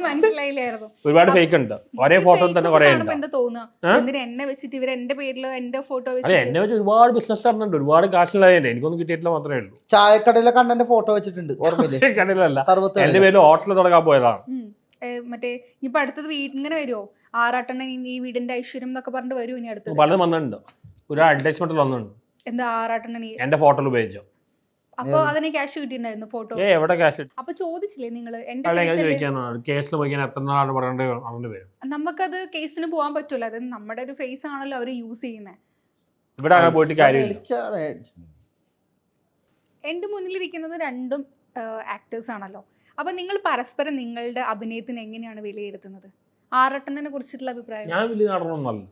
A: മനസ്സിലായില്ലായിരുന്നു.
B: ഒരുപാട് ഫേക്ക് ഉണ്ട്, ഒരേ ഫോട്ടോ തന്നെ കൊറേ ഉണ്ട്.
A: എന്താ തോന്നുക, എന്തിനാ എന്നെ വെച്ചിട്ട് ഇവര് എന്റെ പേരിലോ എന്റെ ഫോട്ടോ
B: അല്ലെ
A: വെച്ചിട്ട്?
B: എന്നെ വെച്ച് ഒരുപാട് ബിസിനസ് നടന്നുണ്ട്, ഒരുപാട് കാശുള്ളതല്ലേ, എനിക്കൊന്നും കിട്ടിയിട്ടില്ല മാത്രമേ ഉള്ളൂ.
C: ചായക്കടയിലെ കണ്ണന്റെ ഫോട്ടോ വെച്ചിട്ടുണ്ട്, ഓർമ്മയില്ലേ?
B: കണ്ടില്ലല്ല,
C: സർവത്ത്
B: എന്റെ പേര് ഹോട്ടലിൽ തുടങ്ങാൻ പോയതാണ്.
A: മറ്റേ ഇപ്പൊ അടുത്തത് ഇങ്ങനെ വരുമോ? ആറാട്ടെണ്ണൻ ഈ വീടിന്റെ ഐശ്വര്യം എന്നൊക്കെ പറഞ്ഞിട്ട് വരും ഇനി അടുത്തത്?
B: പലതും വന്നിട്ടുണ്ട്, ഒരു അഡ്വർടൈസ്മെന്റിൽ വന്നിട്ടുണ്ട്.
A: എന്താ ആറാട്ടെണ്ണൻ
B: എന്റെ ഫോട്ടോ ഉപയോഗിച്ചോ?
A: അപ്പൊ അതിന് ക്യാഷ് കിട്ടിയിട്ടുണ്ടായിരുന്നു ഫോട്ടോ?
B: എവിടെ ക്യാഷ്?
A: അപ്പൊ ചോദിച്ചില്ലേ നിങ്ങള്? എന്റെ
B: അല്ല, ഞാൻ
A: face അല്ലേ?
B: ചോദിക്കാനാണ്, കേസിൽ പോയി എത്ര നാളാണ് പറയേണ്ടത് അവന്റെ പേര്.
A: നമുക്കത് കേസിന് പോകാൻ പറ്റൂല, അത് നമ്മുടെ ഒരു ഫേസ് ആണല്ലോ അവര് യൂസ് ചെയ്യുന്നത്.
B: ഇവിടെ അങ്ങനെ പോയിട്ട് കാര്യമില്ല.
A: എന്റെ മുന്നിലിരിക്കുന്നത് രണ്ടും ആക്ടേഴ്സ് ആണല്ലോ. അപ്പൊ നിങ്ങൾ പരസ്പരം നിങ്ങളുടെ അഭിനയത്തിന് എങ്ങനെയാണ് വിലയിരുത്തുന്നത്? ആറട്ടനെ കുറിച്ചിട്ടുള്ള അഭിപ്രായം?
B: ഞാൻ വലിയ നടനമൊന്നല്ല,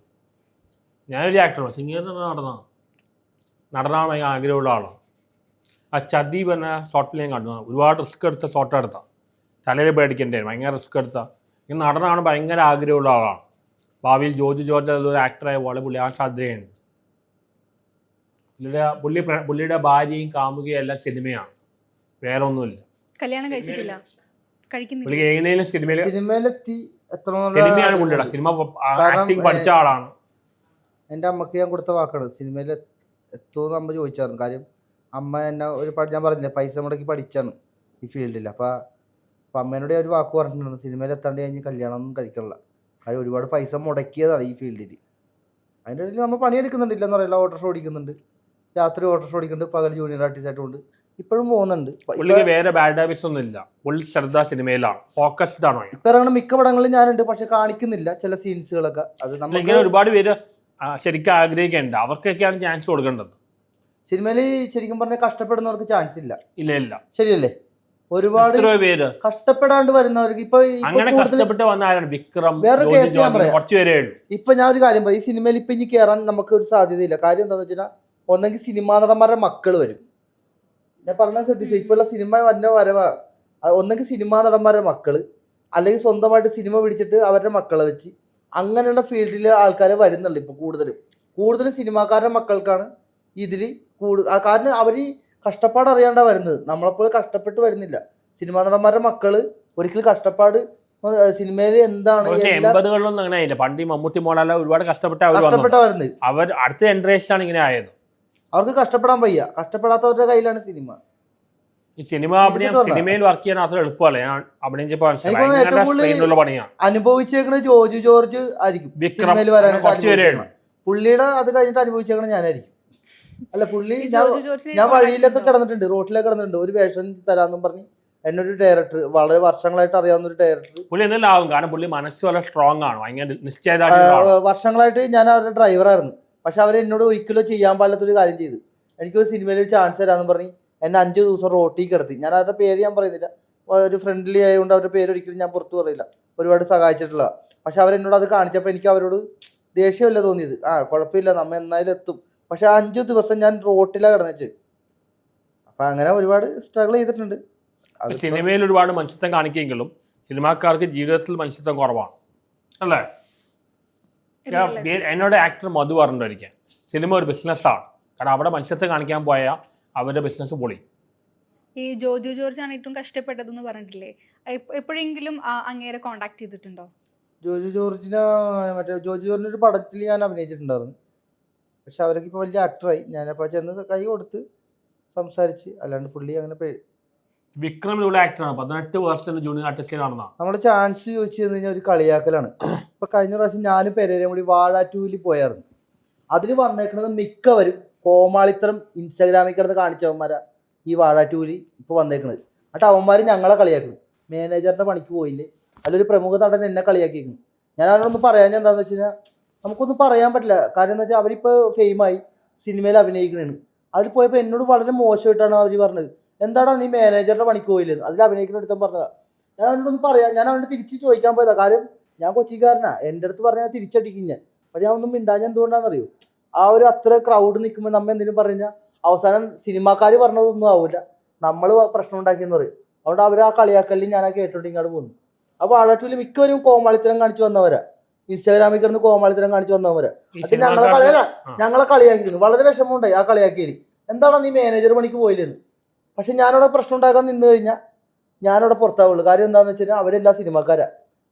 B: ഞാൻ വലിയ ആക്ടറാണ്, സിംഗർ നടനാണ് ഭയങ്കര ആഗ്രഹമുള്ള ആളാണ്. ആ ചതി പറഞ്ഞ ഷോർട്ട് ഫിലിം കണ്ടു, ഒരുപാട് റിസ്ക് എടുത്ത ഷോർട്ട് എടുത്ത, തലയിൽ പേടിക്കേണ്ടേ, ഭയങ്കര റിസ്ക് എടുത്ത. ഈ നടനാണ് ഭയങ്കര ആഗ്രഹമുള്ള ആളാണ്. ഭാവിയിൽ ജോർജ് ഒരു ആക്ടറായ പോലെ പുള്ളി ആ സാധ്യതയുണ്ട്. പുള്ളിയുടെ ഭാര്യയും കാമുകയും എല്ലാം സിനിമയാണ്, വേറെ ഒന്നുമില്ല.
A: കല്യാണം കഴിച്ചിട്ടില്ല, കഴിക്കുന്നില്ല.
B: പുള്ളി എങ്ങനെയും
C: സിനിമയിലെത്തി
B: സിനിമയാണ് പുള്ളിയുടെ, സിനിമ ആക്ടിങ് പഠിച്ച ആളാണ്.
C: എൻ്റെ അമ്മക്ക് ഞാൻ കൊടുത്ത വാക്കാണ്, സിനിമയിൽ എത്തുമെന്ന് അമ്മ ചോദിച്ചായിരുന്നു. കാര്യം അമ്മ എന്നെ ഞാൻ പറഞ്ഞില്ലേ, പൈസ മുടക്കി പഠിച്ചാണ് ഈ ഫീൽഡിൽ. അപ്പം അമ്മേനോട് ഒരു വാക്ക് പറഞ്ഞിട്ടുണ്ട്, സിനിമയിൽ എത്താണ്ട് കഴിഞ്ഞ് കല്യാണം ഒന്നും കഴിക്കണില്ല. കാര്യം ഒരുപാട് പൈസ മുടക്കിയതാണ് ഈ ഫീൽഡിൽ. അതിൻ്റെ ഇടയിൽ നമ്മൾ പണിയെടുക്കുന്നുണ്ട്, ഇല്ലെന്ന് പറയില്ല. ഓട്ടോറിക്ഷ ഓടിക്കുന്നുണ്ട്, രാത്രി ഓട്ടോറിക്ഷ ഓടിക്കുന്നുണ്ട്, പകൽ ജൂനിയർ ആർട്ടിസ്റ്റായിട്ടുണ്ട്, ഇപ്പോഴും പോകുന്നുണ്ട്.
B: പുള്ളിക്ക് വേറെ ബാഡ് ഹാബിറ്റ്സ് ഒന്നും ഇല്ല, പുള്ളി ശ്രദ്ധ സിനിമയിലാണ്, ഫോക്കസ്ഡ് ആണോ.
C: ഇപ്പം ഇറങ്ങുന്ന മിക്ക പടങ്ങളിലും ഞാനുണ്ട്, പക്ഷെ കാണിക്കുന്നില്ല ചില സീൻസുകളൊക്കെ. അത്
B: ഇങ്ങനെ ഒരുപാട് പേര് ശരിക്കും ആഗ്രഹിക്കേണ്ട, അവർക്കൊക്കെയാണ് ചാൻസ് കൊടുക്കേണ്ടത്.
C: സിനിമയിൽ ശരിക്കും പറഞ്ഞാൽ കഷ്ടപ്പെടുന്നവർക്ക് ചാൻസ് ഇല്ല.
B: ഇല്ല,
C: ശരിയല്ലേ? ഒരുപാട്
B: പേര്
C: കഷ്ടപ്പെടാണ്ട് വരുന്നവർക്ക്
B: അങ്ങനെ കഷ്ടപ്പെട്ട് വന്ന ആരാണ്? വിക്രം,
C: വേറെ കേസ് ഞാൻ പറയാം.
B: കുറച്ച് പേരേ ഉള്ളൂ.
C: ഇപ്പൊ ഞാൻ ഒരു കാര്യം പറയാം, ഈ സിനിമയിൽ ഇപ്പൊ ഇനി കയറാൻ നമുക്ക് ഒരു സാധ്യതയില്ല. കാര്യം എന്താണെന്ന് വെച്ചാൽ ഒന്നെങ്കിൽ സിനിമാ നടന്മാരുടെ മക്കൾ വരും. ഞാൻ പറഞ്ഞാൽ ശ്രദ്ധിച്ചു, ഇപ്പോഴുള്ള സിനിമ വരവാ ഒന്നെങ്കിൽ സിനിമാ നടന്മാരുടെ മക്കള്, അല്ലെങ്കിൽ സ്വന്തമായിട്ട് സിനിമ പിടിച്ചിട്ട് അവരുടെ മക്കളെ വെച്ച് അങ്ങനെയുള്ള ഫീൽഡിൽ ആൾക്കാരെ വരുന്നുള്ളൂ. ഇപ്പൊ കൂടുതലും സിനിമാക്കാരുടെ മക്കൾക്കാണ് ഇതിൽ കാരണം അവർ കഷ്ടപ്പാട് അറിയാണ്ടാ വരുന്നത്, നമ്മളെപ്പോലെ കഷ്ടപ്പെട്ട് വരുന്നില്ല. സിനിമാ നടന്മാരുടെ മക്കള് ഒരിക്കലും കഷ്ടപ്പാട് സിനിമയിൽ എന്താണ്
B: 80കളിലൊന്നും അങ്ങനെ ആയില്ല. പണ്ട് ഈ മമ്മൂട്ടി മോഹൻലാൽ ഒരുപാട് കഷ്ടപ്പെട്ടാ വരുന്നത്. അവർ അടുത്ത ജനറേഷൻ ആണ് ഇങ്ങനെ ആയത്. അവർക്ക്
C: കഷ്ടപ്പെടാൻ വയ്യ, കഷ്ടപ്പെടാത്തവരുടെ കയ്യിലാണ് സിനിമ.
B: ഈ സിനിമയിൽ വർക്ക് ചെയ്യാൻ അത്ര എളുപ്പമല്ല. ഞാൻ അഭിനയിച്ചപ്പോൾ
C: അനുഭവിച്ചേക്കുന്നത് ജോജു ജോർജ് ആയിരിക്കും സിനിമയിൽ വരാനായിട്ട്. പുള്ളിയുടെ അത് കഴിഞ്ഞിട്ട് അനുഭവിച്ചേക്കണത് ഞാനായിരിക്കും. അല്ല, പുള്ളി ഞാൻ വഴിയിലൊക്കെ കിടന്നിട്ടുണ്ട്, റോട്ടിലൊക്കെ കിടന്നിട്ടുണ്ട്, ഒരു വേഷം തരാന്നും പറഞ്ഞ് എന്നൊരു ഡയറക്ടർ, വളരെ വർഷങ്ങളായിട്ട് അറിയാവുന്ന ഒരു ഡയറക്ടർ.
B: പുള്ളി എന്തെങ്കിലും ആവും, കാരണം പുള്ളി മനസ്സ് വളരെ സ്ട്രോങ് ആണ്,
C: വർഷങ്ങളായിട്ട് ഞാൻ അവരുടെ ഡ്രൈവറായിരുന്നു. പക്ഷെ അവർ എന്നോട് ഒരിക്കലും ചെയ്യാൻ പാടില്ലാത്തൊരു കാര്യം ചെയ്തു. എനിക്കൊരു സിനിമയിൽ ഒരു ചാൻസ് തരാമെന്ന് പറഞ്ഞ് എന്നെ 5 ദിവസം റോട്ടിൽ കിടത്തി. ഞാൻ അവരുടെ പേര് ഞാൻ പറയുന്നില്ല, ഒരു ഫ്രണ്ട്ലി ആയതുകൊണ്ട് അവരുടെ പേര് ഒരിക്കലും ഞാൻ പുറത്ത് പറയില്ല. ഒരുപാട് സഹായിച്ചിട്ടുള്ള. പക്ഷെ അവരെന്നോട് അത് കാണിച്ചപ്പോൾ എനിക്ക് അവരോട് ദേഷ്യമല്ല തോന്നിയത്. കുഴപ്പമില്ല, നമ്മ എന്നായാലും എത്തും. പക്ഷെ 5 ദിവസം ഞാൻ റോട്ടിലാണ് കിടന്നിട്ട്. അപ്പം അങ്ങനെ ഒരുപാട് സ്ട്രഗിൾ ചെയ്തിട്ടുണ്ട്.
B: സിനിമയിൽ ഒരുപാട് മനുഷ്യത്വം കാണിക്കുമെങ്കിലും സിനിമാക്കാർക്ക് ജീവിതത്തിൽ മനുഷ്യത്വം കുറവാണ് അല്ലേ? എന്നോട് ആക്ടർ മധു പറഞ്ഞിരിക്കാൻ, സിനിമ ഒരു ബിസിനസ്സാണ്, കാരണം അവിടെ മനുഷ്യത്വം കാണിക്കാൻ പോയാൽ അവരുടെ ബിസിനസ് പൊളി.
A: ഈ ജോജു ജോർജ് ആണ് ഏറ്റവും കഷ്ടപ്പെട്ടതെന്ന് പറഞ്ഞിട്ടില്ലേ? എപ്പോഴെങ്കിലും അങ്ങേരെ കോണ്ടാക്ട് ചെയ്തിട്ടുണ്ടോ?
C: ജോജു ജോർജിനെ മറ്റേ ജോജു ജോർജിൻ്റെ ഒരു പടത്തിൽ ഞാൻ അഭിനയിച്ചിട്ടുണ്ടായിരുന്നു. പക്ഷെ അവരൊക്കെ ഇപ്പോൾ വലിയ ആക്ടറായി. ഞാനപ്പോൾ ചെന്ന് കൈ കൊടുത്ത് സംസാരിച്ച്, അല്ലാണ്ട് പുള്ളി അങ്ങനെ
B: വിക്രമിലുള്ള ആക്ടറാണ്, 18 വർഷത്തെ ജൂനിയർ ആർട്ടിസ്റ്റിലാണെന്നാ.
C: നമ്മുടെ ചാൻസ് ചോദിച്ചു തന്നു കഴിഞ്ഞാൽ ഒരു കളിയാക്കലാണ്. ഇപ്പൊ കഴിഞ്ഞ പ്രാവശ്യം ഞാനും പെരേരയും കൂടി വാഴ 2 പോയായിരുന്നു. അതിൽ വന്നേക്കുന്നത് മിക്കവരും കോമാളിത്തരം ഇൻസ്റ്റാഗ്രാമിൽ കിടന്ന് കാണിച്ചവന്മാരാ ഈ വാഴ 2 ഇപ്പൊ വന്നേക്കുന്നത്. എന്നിട്ട് അവന്മാർ ഞങ്ങളെ കളിയാക്കുന്നു. മാനേജറിന്റെ പണിക്ക് പോയില്ലേ, അതിലൊരു പ്രമുഖ നടൻ എന്നെ കളിയാക്കിയിരുന്നു. ഞാൻ അവരോടൊന്നും പറയാൻ എന്താണെന്ന് വെച്ച് കഴിഞ്ഞാൽ നമുക്കൊന്നും പറയാൻ പറ്റില്ല. കാര്യം എന്ന് വെച്ചാൽ അവരിപ്പോൾ ഫെയിമായി സിനിമയിൽ അഭിനയിക്കണേണ്. അതിൽ പോയപ്പോൾ എന്നോട് വളരെ മോശമായിട്ടാണ് അവർ പറഞ്ഞത്. എന്താടാ നീ മാനേജറുടെ പണിക്ക് പോയില്ലെന്ന്. അതിൽ അഭിനയിക്കുന്ന അടുത്തും പറഞ്ഞതാ. ഞാൻ അവനോടൊന്നും പറയാം, ഞാൻ അവനോട് തിരിച്ച് ചോദിക്കാൻ പോയതാ. കാര്യം ഞാൻ കൊച്ചിക്കാരനാ, എൻ്റെ അടുത്ത് പറഞ്ഞാൽ തിരിച്ചടിക്കും ഞാൻ. പക്ഷെ ഞാൻ ഒന്നും മിണ്ടാൻ എന്തുകൊണ്ടാണെന്നറിയോ, ആ ഒരു അത്ര ക്രൗഡ് നിൽക്കുമ്പോൾ നമ്മൾ എന്തെങ്കിലും പറഞ്ഞാൽ അവസാനം സിനിമാക്കാർ പറഞ്ഞതൊന്നും ആവില്ല, നമ്മൾ പ്രശ്നം ഉണ്ടാക്കിയെന്ന് പറയും. അതുകൊണ്ട് അവർ ആ കളിയാക്കലിൽ ഞാൻ ആ കേട്ടോണ്ട് ഇങ്ങോട്ട് പോകുന്നു. അപ്പോൾ വാഴ2 മിക്കവരും കോമാളിത്തരം കാണിച്ചു വന്നവരാ, ഇൻസ്റ്റാഗ്രാമിൽ കിടന്ന് കോമാളിത്തരം കാണിച്ചു വന്നവരാ. അത് ഞങ്ങളെ കളിയാക്കിയിരുന്നു. വളരെ വിഷമമുണ്ടായി ആ കളിയാക്കിയിൽ. എന്താണോ നീ മാനേജർ പണിക്ക് പോയില്ലെന്ന്. പക്ഷെ ഞാനവിടെ പ്രശ്നം ഉണ്ടാക്കാൻ നിന്ന് കഴിഞ്ഞാൽ ഞാനവിടെ പുറത്താവുള്ളൂ. കാര്യം എന്താണെന്ന് വെച്ച് കഴിഞ്ഞാൽ അവരെല്ലാം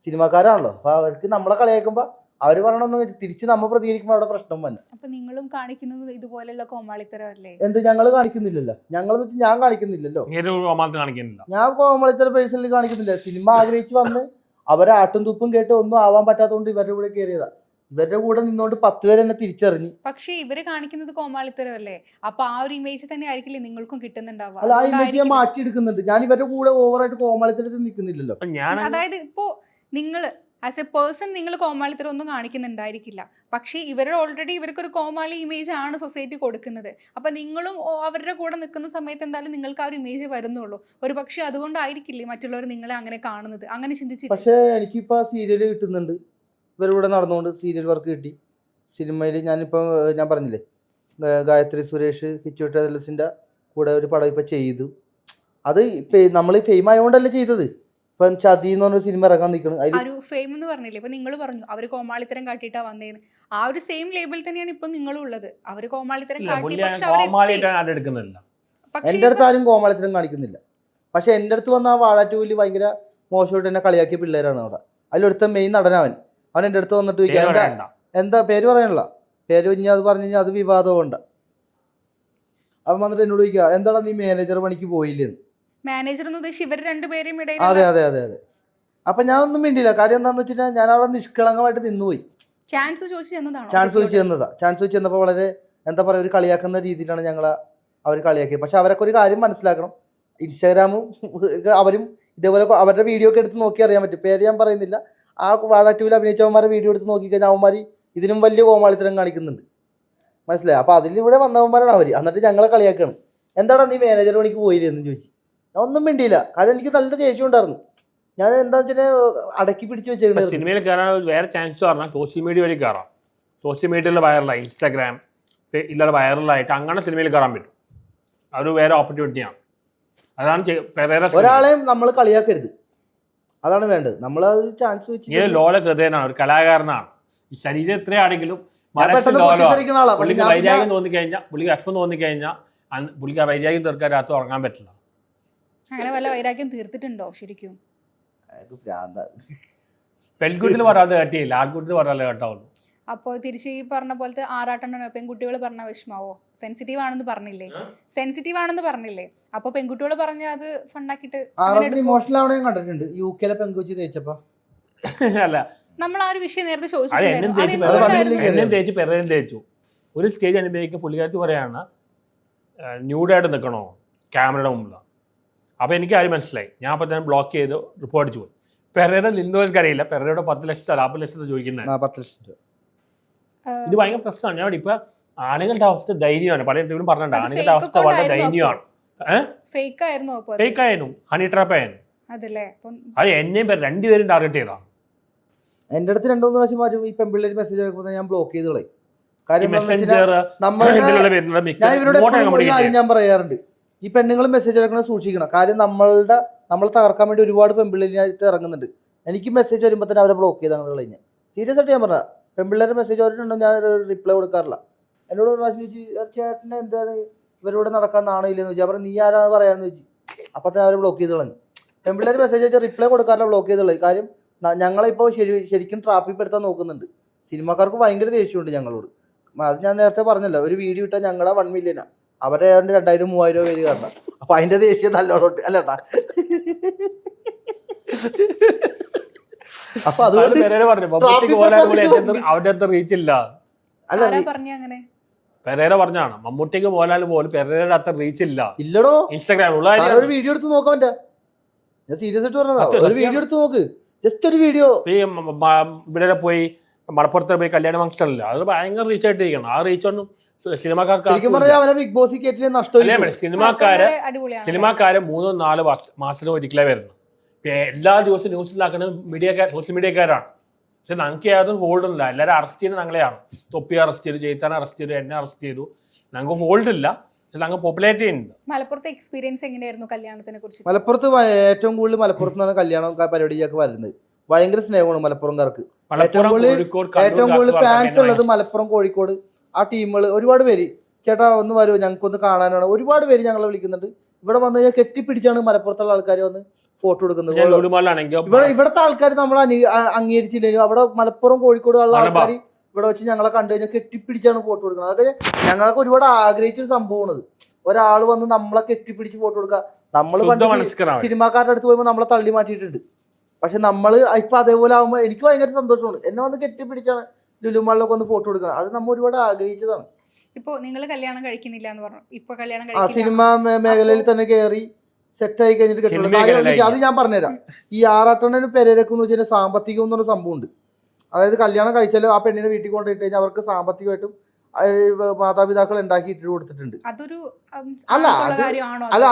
C: സിനിമാക്കാരാണല്ലോ. അപ്പോൾ അവർക്ക് നമ്മളെ കളിയാക്കുമ്പോൾ അവർ പറയണമെന്ന് തിരിച്ച് നമ്മൾ പ്രതികരിക്കുമ്പോൾ അവിടെ പ്രശ്നം വന്നു.
A: അപ്പൊ നിങ്ങളും കാണിക്കുന്നത് ഇതുപോലെയുള്ള കോമാളിത്തരമല്ലേ?
C: എന്ത് ഞങ്ങൾ കാണിക്കുന്നില്ലല്ലോ, ഞങ്ങളെന്ന് വെച്ചാൽ ഞാൻ കാണിക്കുന്നില്ലല്ലോ, ഞാൻ കോമാളിത്തരം പേഴ്സണലി കാണിക്കുന്നില്ല. സിനിമ ആഗ്രഹിച്ച് വന്ന് അവരെ ആട്ടും തുപ്പും കേട്ട് ഒന്നും ആവാൻ പറ്റാത്തതുകൊണ്ട് ഇവരുടെ കൂടെ കയറിയതാ. ഇവരുടെ കൂടെ നിന്നുകൊണ്ട് 10 പേര് എന്നെ തിരിച്ചറിഞ്ഞു.
A: പക്ഷെ ഇവര് കാണിക്കുന്നത് കോമാളിത്തരമല്ലേ? അപ്പൊ ആ ഒരു ഇമേജ് തന്നെ ആയിരിക്കില്ലേ നിങ്ങൾക്കും കിട്ടുന്നുണ്ടാവുക?
C: അല്ല, ആ ഇമേജ് ഞാൻ മാറ്റിയെടുക്കുന്നുണ്ട്. ഞാൻ ഇവരുടെ കൂടെ ഓവറായിട്ട് കോമാളിത്തരത്തിൽ നിൽക്കുന്നില്ലല്ലോ.
A: അതായത് ഇപ്പോ നിങ്ങൾ ആസ് എ പേഴ്സൺ നിങ്ങൾ കോമാളിത്തരം ഒന്നും കാണിക്കുന്നുണ്ടായിരിക്കില്ല. പക്ഷേ ഓൾറെഡി ഇവർക്കൊരു കോമാളി ഇമേജ് ആണ് സൊസൈറ്റി കൊടുക്കുന്നത്. അപ്പൊ നിങ്ങളും അവരുടെ കൂടെ നിൽക്കുന്ന സമയത്ത് എന്തായാലും നിങ്ങൾക്ക് ആ ഒരു ഇമേജ് വരുന്നുള്ളൂ. ഒരു പക്ഷെ അതുകൊണ്ടായിരിക്കില്ലേ മറ്റുള്ളവർ നിങ്ങളെ അങ്ങനെ കാണുന്നത്? അങ്ങനെ ചിന്തിച്ചില്ല?
C: പക്ഷേ എനിക്കിപ്പോ സീരിയൽ കിട്ടുന്നുണ്ട്, ഇവരിവിടെ നടന്നുകൊണ്ട് സീരിയൽ വർക്ക് കിട്ടി. സിനിമയിൽ ഞാനിപ്പോൾ ഞാൻ പറഞ്ഞില്ലേ, ഗായത്രി സുരേഷ് കിച്ചു ടെലസിൻ്റെ കൂടെ ഒരു പടം ഇപ്പം ചെയ്തു. അത് നമ്മൾ ഫെയിം ആയതുകൊണ്ടല്ലേ ചെയ്തത്. ഇപ്പം ചതി എന്ന് പറഞ്ഞ സിനിമ ഇറങ്ങാൻ നിൽക്കണം.
A: ഒരു ഫെയിം എന്ന് പറഞ്ഞില്ലേ, ഇപ്പൊ നിങ്ങൾ പറഞ്ഞു അവര് കോമാളിത്തരം കാട്ടിയിട്ടാ വന്നേന്ന്. ആ ഒരു സെയിം ലേബിൾ തന്നെയാണ് ഇപ്പൊ നിങ്ങളും ഉള്ളത്. അവര് കോമാളിത്തരം കാട്ടി,
C: എൻ്റെ അടുത്ത് ആരും കോമാളിത്തരം കാണിക്കുന്നില്ല. പക്ഷെ എൻ്റെ അടുത്ത് വന്ന ആ വാഴ2 ഭയങ്കര മോശമായിട്ട് എന്നെ കളിയാക്കിയ പിള്ളേരാണ് അവിടെ. അതിലൊരുത്ത മെയിൻ നടനവൻ എൻ്റെ അടുത്ത് വന്നിട്ട് ചോദിക്കാം, എന്താ പേര് പറയാനുള്ള പേര് കഴിഞ്ഞാൽ അത് പറഞ്ഞു കഴിഞ്ഞാൽ അത് വിവാദമുണ്ട്. അവൻ വന്നിട്ട് എന്നോട് ചോദിക്കുക, എന്താടാ നീ മാനേജർ പണിക്ക് പോയില്ലെന്ന്.
A: മാനേജർ എന്ന് ഉദ്ദേശിച്ച് ഇവർ രണ്ടുപേരെയും ഇടയിൽ.
C: അതെ അതെ അതെ അതെ. അപ്പൊ ഞാൻ ഒന്നും മിണ്ടില്ല. കാര്യം എന്താണെന്ന് വെച്ചിട്ടുണ്ടെങ്കിൽ ഞാൻ അവിടെ നിഷ്കളങ്കമായിട്ട് നിന്നുപോയി.
A: ചാൻസ് ചോദിച്ചു തന്നതാ. ചാൻസ്
C: ചോദിച്ചു തന്നപ്പോൾ വളരെ എന്താ പറയുക, ഒരു കളിയാക്കുന്ന രീതിയിലാണ് ഞങ്ങളെ അവർ കളിയാക്കിയത്. പക്ഷെ അവരൊക്കെ ഒരു കാര്യം മനസ്സിലാക്കണം, ഇൻസ്റ്റാഗ്രാമും അവരും ഇതേപോലെ അവരുടെ വീഡിയോ ഒക്കെ എടുത്ത് നോക്കി അറിയാൻ പറ്റും. പേര് ഞാൻ പറയുന്നില്ല. ആ വാഴ2 അഭിനയിച്ചവന്മാരെ വീഡിയോ എടുത്ത് നോക്കിക്കഴിഞ്ഞാൽ അവന്മാർ ഇതിനും വലിയ കോമാളിത്തരം കാണിക്കുന്നുണ്ട്. മനസ്സിലായി? അപ്പോൾ അതിലിവിടെ വന്നവന്മാരാണ് അവർ. എന്നിട്ട് ഞങ്ങളെ കളിയാക്കണം, എന്താടാ നീ മാനേജർ പണിക്ക് പോയില്ലെന്ന് ചോദിച്ചു. ഞാൻ ഒന്നും മിണ്ടിയില്ല. കാരണം എനിക്ക് നല്ല ദേഷ്യം ഉണ്ടായിരുന്നു. ഞാൻ എന്താ വെച്ചാൽ അടക്കി പിടിച്ച് വെച്ചേക്കുന്നത്.
B: സിനിമയിൽ കയറാൻ വേറെ ചാൻസ് പറഞ്ഞാൽ സോഷ്യൽ മീഡിയ വഴി കയറാം. സോഷ്യൽ മീഡിയയിൽ വൈറലായി, ഇൻസ്റ്റാഗ്രാം ഇല്ലാതെ വൈറലായിട്ട് അങ്ങനെ സിനിമയിൽ കയറാൻ പറ്റും. അതൊരു വേറെ ഓപ്പർച്യൂണിറ്റിയാണ്. അതാണ്
C: ഒരാളെയും നമ്മൾ കളിയാക്കരുത്, അതാണ് വേണ്ടത്. നമ്മൾ ഒരു ചാൻസ് വെച്ച്
B: ലോല ഹൃദയനാണ്, ഒരു കലാകാരനാണ്. ഈ ശരീരം എത്രയാണെങ്കിലും പുള്ളിക്ക് വൈരാഗ്യം തോന്നിക്കഴിഞ്ഞാൽ, പുള്ളിക്ക് വിഷമം തോന്നിക്കഴിഞ്ഞാൽ പുള്ളിക്ക് ആ വൈരാഗ്യം തീർക്കാൻ രാത്രി ഉറങ്ങാൻ പറ്റില്ല.
A: അങ്ങനെ വല്ല വൈരാഗ്യം തീർത്തിട്ടുണ്ടോ ശരിക്കും?
B: പെൺകുട്ടികൾ പറയാതെ കേട്ടില്ല, ആൺകുട്ടികൾ പറയാതെ കേട്ടാവുള്ളൂ.
A: അപ്പോൾ തിരിച്ച് ഈ പറഞ്ഞ പോലത്തെ ആറാട്ടെണ്ണ പെൺകുട്ടികൾ പറഞ്ഞ വിഷമാവോ? സെൻസിറ്റീവ് ആണെന്ന് പറഞ്ഞില്ലേ? അപ്പൊ പെൺകുട്ടികൾ പറഞ്ഞ അത് ഫണ്ടാക്കിട്ട്
C: ഇമോഷണൽ ആവണ ഞാൻ കണ്ടിട്ടുണ്ട്. യുകെയിലെ പെൺകുച്ചി തേച്ചപ്പോ
B: അല്ല,
A: നമ്മൾ ആ ഒരു വിഷയം നേരത്തെ
B: തേച്ചു ഒരു സ്റ്റേജ് അനുഭവിക്കുക. പുള്ളിക്കാരത്തി പറയാണ് ന്യൂഡായിട്ട് നിൽക്കണോ ക്യാമറയുടെ മുമ്പിൽ. അപ്പോൾ എനിക്ക് ആരും മനസ്സിലായി. ഞാൻ അപ്പോൾ തന്നെ ബ്ലോക്ക് ചെയ്ത് റിപ്പോർട്ട് അടിച്ചു പോയി. പെരേര നിന്നവർക്ക് അറിയില്ല, പെരേരയുടെ 10 ലക്ഷത്തെ 40 ലക്ഷത്തെ ചോദിക്കുന്നത്.
C: 10 ലക്ഷം
B: ഇത് ഭയങ്കര പ്രശ്നമാണ്. ഞാൻ ഇപ്പൊ ആണുങ്ങളുടെ അവസ്ഥ ധൈര്യമാണ്. പല ഇന്റർവ്യൂലും പറഞ്ഞിട്ടുണ്ട്, ആണുങ്ങളുടെ അവസ്ഥ വളരെ ദയനീയമാണ്. ഫേക്ക് ആയിരുന്നു, ഹണി ട്രാപ്പ് ആയിരുന്നു. അത് എന്നെയും രണ്ടുപേരും ടാർഗറ്റ് ചെയ്താണ്.
C: എൻ്റെ അടുത്ത് 2-3 പ്രാവശ്യം വരും ഈ പെൺപിള്ളേർ മെസ്സേജ് അയക്കുമ്പോൾ ഞാൻ ബ്ലോക്ക് ചെയ്ത് കളയും. കാര്യം ഞാൻ പറയാറുണ്ട്, ഈ പെണ്ണുങ്ങൾ മെസ്സേജ് അയക്കണത് സൂക്ഷിക്കണം. കാര്യം നമ്മളെ തകർക്കാൻ വേണ്ടി ഒരുപാട് പെൺപിള്ളേരിനകത്ത് ഇറങ്ങുന്നുണ്ട്. എനിക്ക് മെസ്സേജ് വരുമ്പോൾ തന്നെ അവരെ ബ്ലോക്ക് ചെയ്താണ് കളഞ്ഞ. സീരിയസ് ആയിട്ട് ഞാൻ പറഞ്ഞ, പെൺപിള്ളേരുടെ മെസ്സേജ് വന്നിട്ടുണ്ടോ ഞാൻ റിപ്ലൈ കൊടുക്കാറില്ല. എന്നോട് പ്രാവശ്യം ചോദിച്ചു, ചേട്ടന് എന്താണ് ഇവരോട് നടക്കാൻ നാണയില്ലെന്ന് ചോദിച്ചു. അപ്പം നീ ആരാണ് പറയാമെന്ന് ചോദിച്ചു. അപ്പം തന്നെ അവരെ ബ്ലോക്ക് ചെയ്ത് കളഞ്ഞു. പെൺപിള്ളേർ മെസ്സേജ് അയച്ചാൽ റിപ്ലൈ കൊടുക്കാറില്ല, ബ്ലോക്ക് ചെയ്ത് കളയും. കാര്യം ഞങ്ങളിപ്പോൾ ശരിക്കും ട്രാപ്പിൽ പെടുത്താൻ നോക്കുന്നുണ്ട്. സിനിമാക്കാർക്ക് ഭയങ്കര ദേഷ്യമുണ്ട് ഞങ്ങളോട്. അത് ഞാൻ നേരത്തെ പറഞ്ഞല്ലോ, ഒരു വീഡിയോ ഇട്ടാൽ ഞങ്ങളെ 1 മില്യനാ, അവരെ 2000-3000 പേര് കാരണം. അപ്പൊ അതിന്റെ ദേഷ്യം നല്ലോണം അല്ലേട്ടാ. അപ്പൊ അതുകൊണ്ട്
B: അവരുടെ റീച്ച് ഇല്ല.
C: അല്ല
A: അങ്ങനെ
B: പെരേര പറഞ്ഞാണ് മമ്മൂട്ടിക്ക് മോഹൻലാൽ പോലും പെരേരയുടെ അത്ര റീച്ച് ഇല്ല.
C: ഇല്ലടോ,
B: ഇൻസ്റ്റാഗ്രാമിലുള്ള
C: ഒരു വീഡിയോ എടുത്ത് നോക്കാൻ പറ്റാ. ഞാൻ സീരിയസ് ആയിട്ട് പറഞ്ഞതാ, ഒരു വീഡിയോ എടുത്ത് നോക്ക്, ജസ്റ്റ് ഒരു വീഡിയോ.
B: ഇവിടെ പോയി മലപ്പുറത്ത് പോയി കല്യാണ ഫംഗ്ഷൻ അല്ല, അത് ഭയങ്കര റീച്ച് ആയിട്ടിരിക്കണം. ആ റീച്ച് ഒന്നും സിനിമാക്കാർക്ക്
C: ശരിക്കും പറഞ്ഞാൽ അവനെ ബിഗ് ബോസ് കയറ്റിയ നഷ്ടം.
B: സിനിമാക്കാര് 3-4 മാസത്തിന് ഒരിക്കലേ വരുന്നു. എല്ലാ ദിവസവും ന്യൂസിലാക്കുന്ന സോഷ്യൽ മീഡിയക്കാരാണ്. പക്ഷെ ഞങ്ങൾക്ക് യാതൊരു ഹോൾഡ് ഇല്ല. എല്ലാവരും അറസ്റ്റ് ചെയ്യുന്നത് ഞങ്ങളെയാണ്. തൊപ്പി അറസ്റ്റ് ചെയ്തു, ജയിത്താൻ അറസ്റ്റ് ചെയ്തു, എന്നെ അറസ്റ്റ് ചെയ്തു. ഞങ്ങൾക്ക് ഹോൾഡ് ഇല്ല, പക്ഷെ ഞങ്ങൾ പോപ്പുലേറ്റ് ചെയ്യുന്നുണ്ട്.
A: മലപ്പുറത്തെ എക്സ്പീരിയൻസ് എങ്ങനെയായിരുന്നു കല്യാണത്തിനെ കുറിച്ച്?
C: മലപ്പുറത്ത് ഏറ്റവും കൂടുതൽ മലപ്പുറത്ത് നിന്നാണ് കല്യാണം പരിപാടിയൊക്കെ വരുന്നത്. ഭയങ്കര സ്നേഹമാണ് മലപ്പുറംകാർക്ക്. ഏറ്റവും കൂടുതൽ ഫാൻസ് ഉള്ളത് മലപ്പുറം, കോഴിക്കോട് ആ ടീമുകൾ ഒരുപാട് പേര്. ചേട്ടാ ഒന്ന് വരുമോ, ഞങ്ങൾക്കൊന്ന് കാണാനാണ്. ഒരുപാട് പേര് ഞങ്ങളെ വിളിക്കുന്നുണ്ട്. ഇവിടെ വന്നു കഴിഞ്ഞാൽ കെട്ടിപ്പിടിച്ചാണ് മലപ്പുറത്തുള്ള ആൾക്കാർ വന്ന് ഫോട്ടോ എടുക്കുന്നത്. ഇവിടുത്തെ ആൾക്കാർ നമ്മൾ അംഗീകരിച്ചില്ലെങ്കിലും അവിടെ മലപ്പുറം, കോഴിക്കോട് ഉള്ള ആൾക്കാർ ഇവിടെ വെച്ച് ഞങ്ങളെ കണ്ടു കഴിഞ്ഞാൽ കെട്ടിപ്പിടിച്ചാണ് ഫോട്ടോ എടുക്കുന്നത്. അതൊക്കെ ഞങ്ങളൊക്കെ ഒരുപാട് ആഗ്രഹിച്ചൊരു സംഭവമാണത്. ഒരാൾ വന്ന് നമ്മളെ കെട്ടിപ്പിടിച്ച് ഫോട്ടോ എടുക്കുക. നമ്മൾ സിനിമാക്കാരുടെ അടുത്ത് പോയപ്പോൾ നമ്മളെ തള്ളി മാറ്റിയിട്ടുണ്ട്. പക്ഷെ നമ്മൾ ഇപ്പൊ അതേപോലെ ആകുമ്പോൾ എനിക്ക് ഭയങ്കര സന്തോഷമാണ്. എന്നെ വന്ന് കെട്ടിപ്പിടിച്ചാണ് ലുലുമാളിലൊക്കെ ഒന്ന് ഫോട്ടോ എടുക്കണം. അത് നമ്മൾ ഒരുപാട് ആഗ്രഹിച്ചതാണ്.
A: ഇപ്പൊ നിങ്ങൾ കല്യാണം കഴിക്കുന്നില്ല എന്ന് പറഞ്ഞു. ഇപ്പൊ കല്യാണം
C: സിനിമ മേഖലയിൽ തന്നെ കയറി സെറ്റായി കഴിഞ്ഞിട്ട് കെട്ടുള്ളൂ. കാര്യം അത് ഞാൻ പറഞ്ഞുതരാം. ഈ ആറാട്ടണ്ണന് പെരേരക്കെന്ന് വെച്ചാൽ സാമ്പത്തികം എന്ന് പറഞ്ഞ സംഭവം ഉണ്ട്. അതായത് കല്യാണം കഴിച്ചാലും ആ പെണ്ണിനെ വീട്ടിൽ കൊണ്ടുപോയിട്ട് കഴിഞ്ഞാൽ അവർക്ക് സാമ്പത്തികമായിട്ടും മാതാപിതാക്കൾ ഉണ്ടാക്കി ഇട്ട് കൊടുത്തിട്ടുണ്ട്.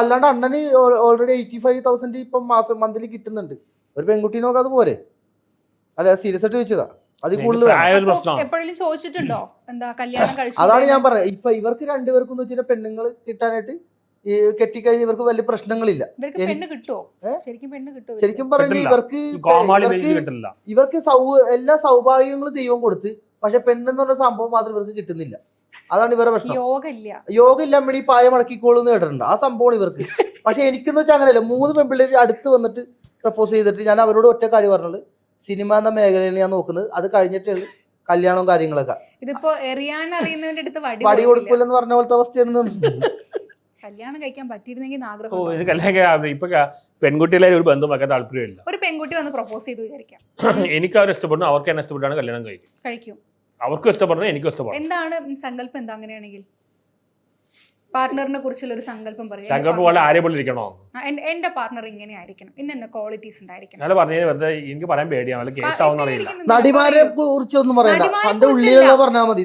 C: അല്ലാണ്ട് അണ്ണന് ഓൾറെഡി 85,000 ഇപ്പം മാസം മന്ത്ലി കിട്ടുന്നുണ്ട്. ഒരു പെൺകുട്ടി നോക്കാം, അത് പോരെ? അല്ല സീരിയസ് ആയിട്ട് ചോദിച്ചതാ. അതിൽ കൂടുതൽ
A: ചോദിച്ചിട്ടുണ്ടോ എന്താ കല്യാണം കഴിച്ചു?
C: അതാണ് ഞാൻ പറഞ്ഞത്. ഇപ്പൊ ഇവർക്ക് രണ്ടുപേർക്കും എന്ന് വെച്ചാൽ പെണ്ണുങ്ങൾ കിട്ടാനായിട്ട് ഈ കെട്ടിക്കഴിഞ്ഞ് ഇവർക്ക് വലിയ പ്രശ്നങ്ങളില്ല. ശരിക്കും പറഞ്ഞാൽ ഇവർക്ക് എല്ലാ സൗഭാഗ്യങ്ങളും ദൈവം കൊടുത്ത്, പക്ഷെ പെണ്ണെന്ന് പറഞ്ഞ സംഭവം മാത്രം ഇവർക്ക് കിട്ടുന്നില്ല. അതാണ് ഇവരുടെ പ്രശ്നം. യോഗ ഇല്ല അമ്മണി പായ മടക്കിക്കോളൂന്ന് കേട്ടിട്ടുണ്ട്. ആ സംഭവമാണ് ഇവർക്ക്. പക്ഷെ എനിക്കെന്ന് വെച്ചാൽ അങ്ങനെയല്ല. 3 പെൺപിള്ളേർ അടുത്ത് വന്നിട്ട് പ്രപ്പോസ് ചെയ്തിട്ട് ഞാൻ അവരോട് ഒറ്റ കാര്യം പറഞ്ഞത്, സിനിമ എന്ന മേഖലയിൽ ഞാൻ നോക്കുന്നത്, അത് കഴിഞ്ഞിട്ടേ കല്യാണവും കാര്യങ്ങളൊക്കെ.
A: ഇതിപ്പോ എറിയാൻ അറിയുന്നവന്റെ അടുത്ത്
C: വടി കൊടുക്കില്ലെന്ന് പറഞ്ഞ പോലത്തെ അവസ്ഥയാണ്.
A: കല്യാണം കഴിക്കാൻ പറ്റിയിരുന്നെങ്കിൽ
B: പെൺകുട്ടികളെ ഒരു ബന്ധം വെക്കാൻ താല്പര്യമില്ല.
A: ഒരു പെൺകുട്ടി വന്ന് പ്രപ്പോസ് ചെയ്തു വിചാരിക്കാം.
B: എനിക്ക് അവർ ഇഷ്ടപ്പെടുന്നു, അവർക്ക് എന്നെ ഇഷ്ടപ്പെട്ടാണ് കല്യാണം കഴിക്കും. അവർക്കും ഇഷ്ടപ്പെടുന്നത് എനിക്കും ഇഷ്ടപ്പെടും.
A: എന്താണ് സങ്കല്പം? എന്താ അങ്ങനെയാണെങ്കിൽ പാർട്ണറിനെ കുറിച്ചുള്ള ഒരു സങ്കല്പം പറയാം. എന്റെ പാർട്ണർ ഇങ്ങനെ ആയിരിക്കണം, ഇന്ന ക്വാളിറ്റീസ് ഉണ്ടായിരിക്കണം.
B: എനിക്ക് പറയാൻ പേടിയാണ്, കേസ് ആവുന്ന അറിയില്ല.
C: നടിമാരെ കുറിച്ചൊന്നും പറയണ്ട, തന്റെ ഉള്ളിലുള്ള പറഞ്ഞാൽ മതി.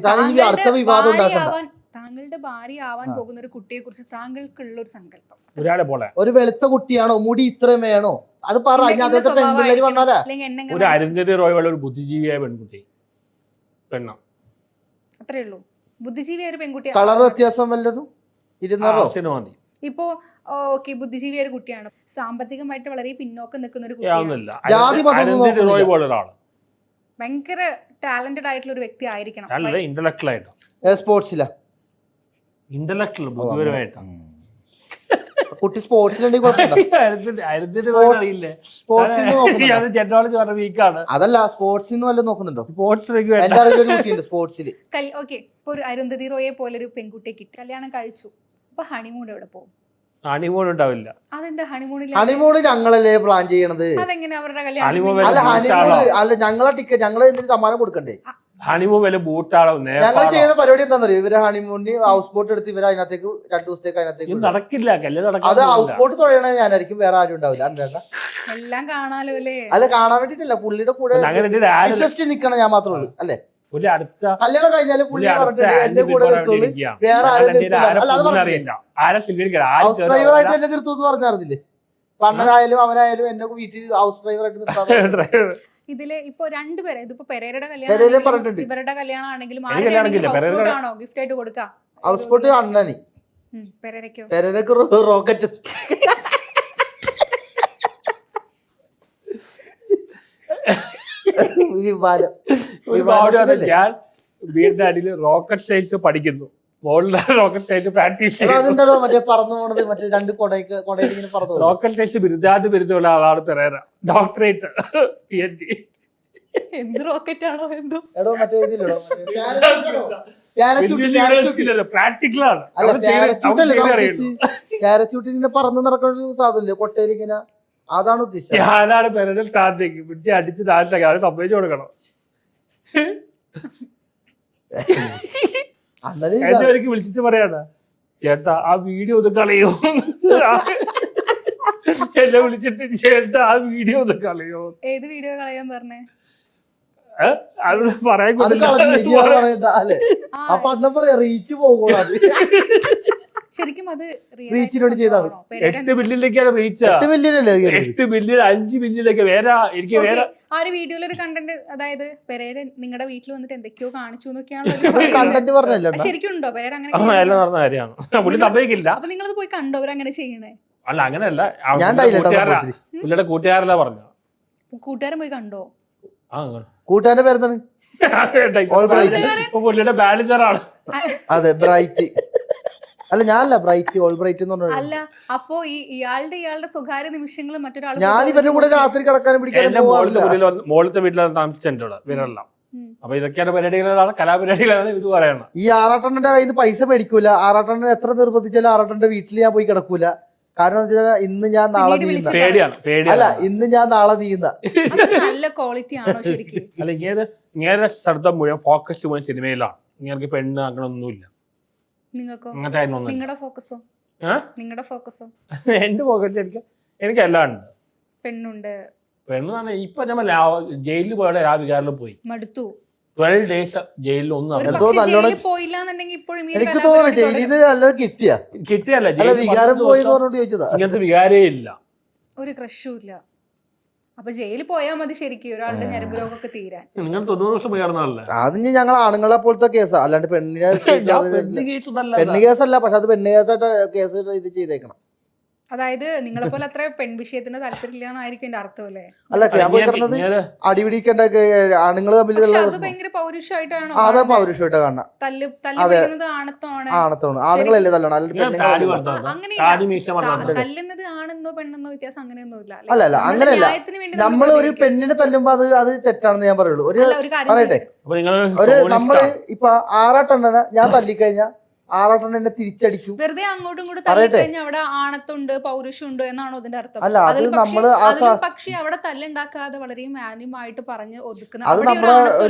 C: അടുത്ത വിവാദം ഉണ്ടാക്കണ്ട.
A: താങ്കളുടെ ഭാര്യ ആവാൻ പോകുന്ന ഒരു കുട്ടിയെ കുറിച്ച് താങ്കൾക്കുള്ള ഒരു സങ്കല്പം.
C: ഒരു വെളുത്ത കുട്ടിയാണോ, മുടി ഇത്രയും വേണോ, അത് പറഞ്ഞിട്ട് പെൺപിള്ളേര് വന്നാലാ.
B: ഒരു അരുന്ധതി റോയ് ഒരു ബുദ്ധിജീവിയായ പെൺകുട്ടി,
A: അത്രേ ഉള്ളൂ. ബുദ്ധിജീവിയായ ഒരു പെൺകുട്ടി,
C: കളർ വ്യത്യാസം വല്ലതും 200 മതി.
A: ഇപ്പോ ഓക്കെ, ബുദ്ധിജീവിയായ ഒരു കുട്ടിയാണ്, സാമ്പത്തികമായിട്ട് വളരെ പിന്നോക്കം നിൽക്കുന്ന ഒരു കുട്ടിയാണ്, ഭയങ്കര ടാലന്റഡ് ആയിട്ടുള്ള ഒരു വ്യക്തി ആയിരിക്കണം.
B: ഇന്റലക്ച്വൽ ആയിട്ട്,
C: സ്പോർട്സിലാ
B: ഇന്റലക്ച്വൽ ബുദ്ധിപരമായിട്ട്.
C: കുട്ടി സ്പോർട്സിലുണ്ടെങ്കിൽ അതല്ല, സ്പോർട്സിൽ വല്ലതും നോക്കുന്നുണ്ടോ? സ്പോർട്സിൽ
A: ഒരു അരുന്ധതി റോയെ പോലെ ഒരു പെൺകുട്ടിയെ കിട്ടി, കല്യാണം കഴിച്ചു, അപ്പൊ ഹണിമൂൺ എവിടെ പോകും?
B: ഹണിമൂൺ ഉണ്ടാവില്ല.
A: അതെന്താ ഹണിമൂണിൽ?
C: ഹണിമൂൺ ഞങ്ങളല്ലേ പ്ലാൻ ചെയ്യണത്.
A: അതെങ്ങനെ അവരുടെ
C: കല്യാണം? അല്ല ഞങ്ങളെ ടിക്കറ്റ് ഞങ്ങൾ എന്തിനു സമ്മാനം കൊടുക്കണ്ടേ?
B: ഹണിമൂൺ വല്ല ബൂട്ടാണോ?
C: ഞങ്ങൾ ചെയ്യുന്ന പരിപാടി എന്താണെന്നറിയോ? ഇവര് ഹണിമൂണിന് ഹൗസ് ബോട്ട് എടുത്ത് ഇവര് അതിനകത്തേക്ക് 2 ദിവസത്തേക്ക് അതിനകത്തേക്ക്
B: നടക്കില്ല.
C: അത് ഹൗസ് ബോട്ട് തുഴയണ ഞാനായിരിക്കും, വേറെ ആരും ഉണ്ടാവില്ല.
A: എല്ലാം കാണാലോ അല്ലേ?
C: അല്ല കാണാൻ വേണ്ടിട്ടില്ല, പുള്ളിയുടെ കൂടെ വിശ്വസിച്ച് നിക്കണം ഞാൻ മാത്രമേ ഉള്ളൂ. അല്ലേ, കല്യാണം കഴിഞ്ഞാലും പുള്ളി പറഞ്ഞിട്ടുണ്ട് എന്റെ കൂടെ നിർത്തുള്ളൂ, വേറെ ആരും ഹൗസ് ഡ്രൈവറായിട്ട് എന്നെ നിർത്തുമെന്ന് പറഞ്ഞറിഞ്ഞില്ലേ? പണ്ണനായാലും അവനായാലും എന്നെ വീട്ടിൽ ഹൗസ് ഡ്രൈവറായിട്ട് നിർത്താൻ.
A: ഇതില് ഇപ്പൊ രണ്ടുപേരെ, ഇതിപ്പോ പെരേരയുടെ കല്യാണം ഇവരുടെ കല്യാണം ആണെങ്കിലും ഗിഫ്റ്റ് ആയിട്ട് കൊടുക്കാം.
C: ഹൗസ് ബോട്ട് അണ്ണന്, പെരേരക്ക് റോക്കറ്റ്.
B: ഞാൻ വീടിന്റെ അടിയിൽ റോക്കറ്റ് സയൻസ് പഠിക്കുന്നു. മോളിലെ റോക്കറ്റ് സയൻസ് പ്രാക്ടീസ്
C: എടാ, അതെന്താണോ മറ്റേ പറന്നു പോണത്, മറ്റേ രണ്ട് കൊടയിൽ ഇങ്ങനെ പറന്നു പോകും.
B: റോക്കറ്റ് സയൻസ് ബിരുദമുള്ള ആളാണ് പെരേര. Doctorate PhD.
A: എന്ത് റോക്കറ്റ് ആണോ എന്തോ.
C: എടോ മറ്റേ ഇതിലോ
B: പ്രാക്ടിക്കലാണ്.
C: അല്ല, പാരച്ചൂട്ടിനെ പറന്ന് നടക്കുന്ന ഒരു സാധനല്ലേ കൊട്ടയിൽ ഇങ്ങനെ, അതാണ് ഉദ്ദേശിച്ചത്.
B: ഞാനാണ് പെരേര സ്ഥാനത്തേക്ക് പിടിച്ച് അടിച്ച് താഴ്ച സമ്മതിച്ചു കൊടുക്കണം. എന്നെ ഒരിക്കൽ വിളിച്ചിട്ട് പറയാണ്, ചേട്ടാ ആ വീഡിയോ ഒന്ന് കളയോ. എന്നെ വിളിച്ചിട്ട് ചേട്ടാ ആ വീഡിയോ ഒന്ന് കളയോ.
A: ഏത് വീഡിയോ കളയാൻ പറഞ്ഞേ?
B: അത് പറയാൻ
C: അത് പറയണ്ട അല്ലേ? അപ്പൊ അന്ന പറയാ റീച്ച് പോകുള്ളൂ.
A: ശരിക്കും അത്
C: റീച്ചിനോട് ചെയ്താണ്.
B: 8 ബില്യണിലേക്കാണ് റീച്ച്.
C: 8 ബില്യണല്ലേ?
B: 8 ബില്യൺ 5 ബില്യണിലേക്ക് വേറെ എനിക്ക് വേറെ
A: ആ ഒരു വീഡിയോയിൽ ഒരു കണ്ടന്റ്, അതായത് പെരേര നിങ്ങളുടെ വീട്ടിൽ വന്നിട്ട് എന്തൊക്കെയോ കാണിച്ചു എന്നൊക്കെയാണ്
C: കണ്ടന്റ് പറഞ്ഞല്ലോ.
A: ശരിക്കും ഉണ്ടോ പെരേര അങ്ങനെ?
B: എല്ലാം നടന്ന കാര്യമാണ്. പുള്ളി സമ്മതിക്കില്ല.
A: അപ്പൊ നിങ്ങളത് പോയി കണ്ടോ അവരങ്ങനെ ചെയ്യണേ?
B: അല്ല അങ്ങനെയല്ല,
C: ഞാൻ
B: പുള്ളിയുടെ കൂട്ടുകാരല്ല പറഞ്ഞു.
A: കൂട്ടുകാരൻ പോയി കണ്ടോ?
C: കൂട്ടുകാരന്റെ പേരെന്താണ്?
B: പുള്ളിയുടെ മാനേജറാണ്.
C: അതെ, ബ്രൈറ്റ്. അല്ല, ഞാനല്ല, ബ്രൈറ്റ്, ഓൾ ബ്രൈറ്റ് എന്ന് പറഞ്ഞു.
A: അല്ല, അപ്പൊ ഇയാളുടെ സ്വകാര്യ നിമിഷങ്ങൾ മറ്റൊരാൾ,
C: ഞാൻ ഇവരുടെ കൂടെ രാത്രി കിടക്കാനും പിടിക്കാനും
B: മോളത്തെ വീട്ടിലാണ് താമസിച്ചിട്ടുണ്ട് ഇവരെല്ലാം. അപ്പൊ ഇതൊക്കെയാണ് പരിപാടികളാണ്, കലാപരിപാടികളാണ് ഇത് പറയണം.
C: ഈ ആറാട്ടണ്ണന്റെ കയ്യിൽ നിന്ന് പൈസ മേടിക്കൂല. ആറാട്ടണ്ണൻ എത്ര നിർബന്ധിച്ചാലും ആറാട്ടണ്ണന്റെ വീട്ടിൽ ഞാൻ പോയി കിടക്കൂല. കാരണം എന്താ വെച്ചാൽ ഇന്ന് ഞാൻ നാളെ നീന്ത. അല്ല, ഇന്ന് ഞാൻ നാളെ നീന്ത.
A: നല്ല ക്വാളിറ്റി ആണോ ശരിക്കും?
B: അല്ല, ഇങ്ങനെ ശ്രദ്ധ മുഴുവൻ ഫോക്കസ് മുഴുവൻ സിനിമയിലാണ്. ഇങ്ങനെ പെണ്ണ് അങ്ങനെ ഒന്നുമില്ല.
A: നിങ്ങൾക്കോ?
B: അങ്ങനത്തെ
A: നിങ്ങളുടെ ഫോക്കസോ? നിങ്ങളുടെ ഫോക്കസോ?
B: എന്റെ ഫോക്കസ് എനിക്ക് എല്ലാം ഉണ്ട്.
A: പെണ്ണുണ്ട്.
B: പെണ്ണ് ഇപ്പൊ നമ്മൾ ജയിലിൽ പോയ ആ വികാരിൽ പോയി
A: മടുത്തു.
B: 12 days ജയിലിൽ ഒന്നും
C: എനിക്ക് തോന്നുന്നു ജയിലിൽ നല്ലോണം
B: കിട്ടിയല്ല.
C: വികാരം പോയി ചോദിച്ചതാ.
B: ഇങ്ങനത്തെ വികാരേ ഇല്ല,
A: ഒരു ക്രഷും ഇല്ല. അപ്പൊ ജയിലിൽ പോയാൽ മതി ശരിക്കും ഒരാളുടെ ഞരമ്പ് രോഗമൊക്കെ തീരാൻ.
B: നിങ്ങൾ 90 വർഷം പോയി കിടന്നല്ലേ?
C: അത് ഞങ്ങൾ ആണുങ്ങളെ പോലത്തെ കേസാ, അല്ലാണ്ട് പെണ്ണിനെ പെണ്ണ് കേസല്ല. പക്ഷെ അത് പെണ്ണ് കേസായിട്ട് കേസ് ഇത് ചെയ്തേക്കണം.
A: അതായത് നിങ്ങളെ പോലെ അത്ര പെൺവിഷയത്തിന് താല്പര്യമില്ല എന്നായിരിക്കും എന്റെ അർത്ഥം അല്ലേ?
C: അല്ല, ഞാൻ പോയി കിടന്നത് അടിപിടിക്കേണ്ട ആണുങ്ങൾ തമ്മിൽ
A: ഭയങ്കര പൗരുഷമായിട്ടാണോ?
C: അതെ, പൗരുഷമായിട്ട് കാണാം. ആണത്തോണ് ആണുങ്ങളല്ലേ തല്ലണം,
A: തല്ലുന്നത് ആണെന്നോ പെണ്ണെന്നോ വ്യത്യാസം അങ്ങനെയൊന്നും ഇല്ല.
C: അല്ല, അങ്ങനെയല്ല. നമ്മൾ ഒരു പെണ്ണിനെ തല്ലുമ്പോ അത് തെറ്റാണെന്ന് ഞാൻ പറയുള്ളൂ. പറയട്ടെ, നമ്മള് ഇപ്പൊ ആറാട്ടെണ്ണനെ ഞാൻ തല്ലിക്കഴിഞ്ഞാൽ ആറാട്ടെണ്ണ എന്നെ തിരിച്ചടിക്കും.
A: വെറുതെ അങ്ങോട്ടും ഇങ്ങോട്ടും തല്ലിക്കഴിഞ്ഞാൽ അവിടെ ആണത്തുണ്ട് പൗരുഷമുണ്ട് എന്നാണോ അതിന്റെ അർത്ഥം?
C: അല്ല, അത് നമ്മള്
A: പക്ഷെ അവിടെ തല്ലുണ്ടാക്കാതെ വളരെ മാന്യമായിട്ട് പറഞ്ഞ് ഒതുക്കുന്ന
C: അത് നമ്മുടെ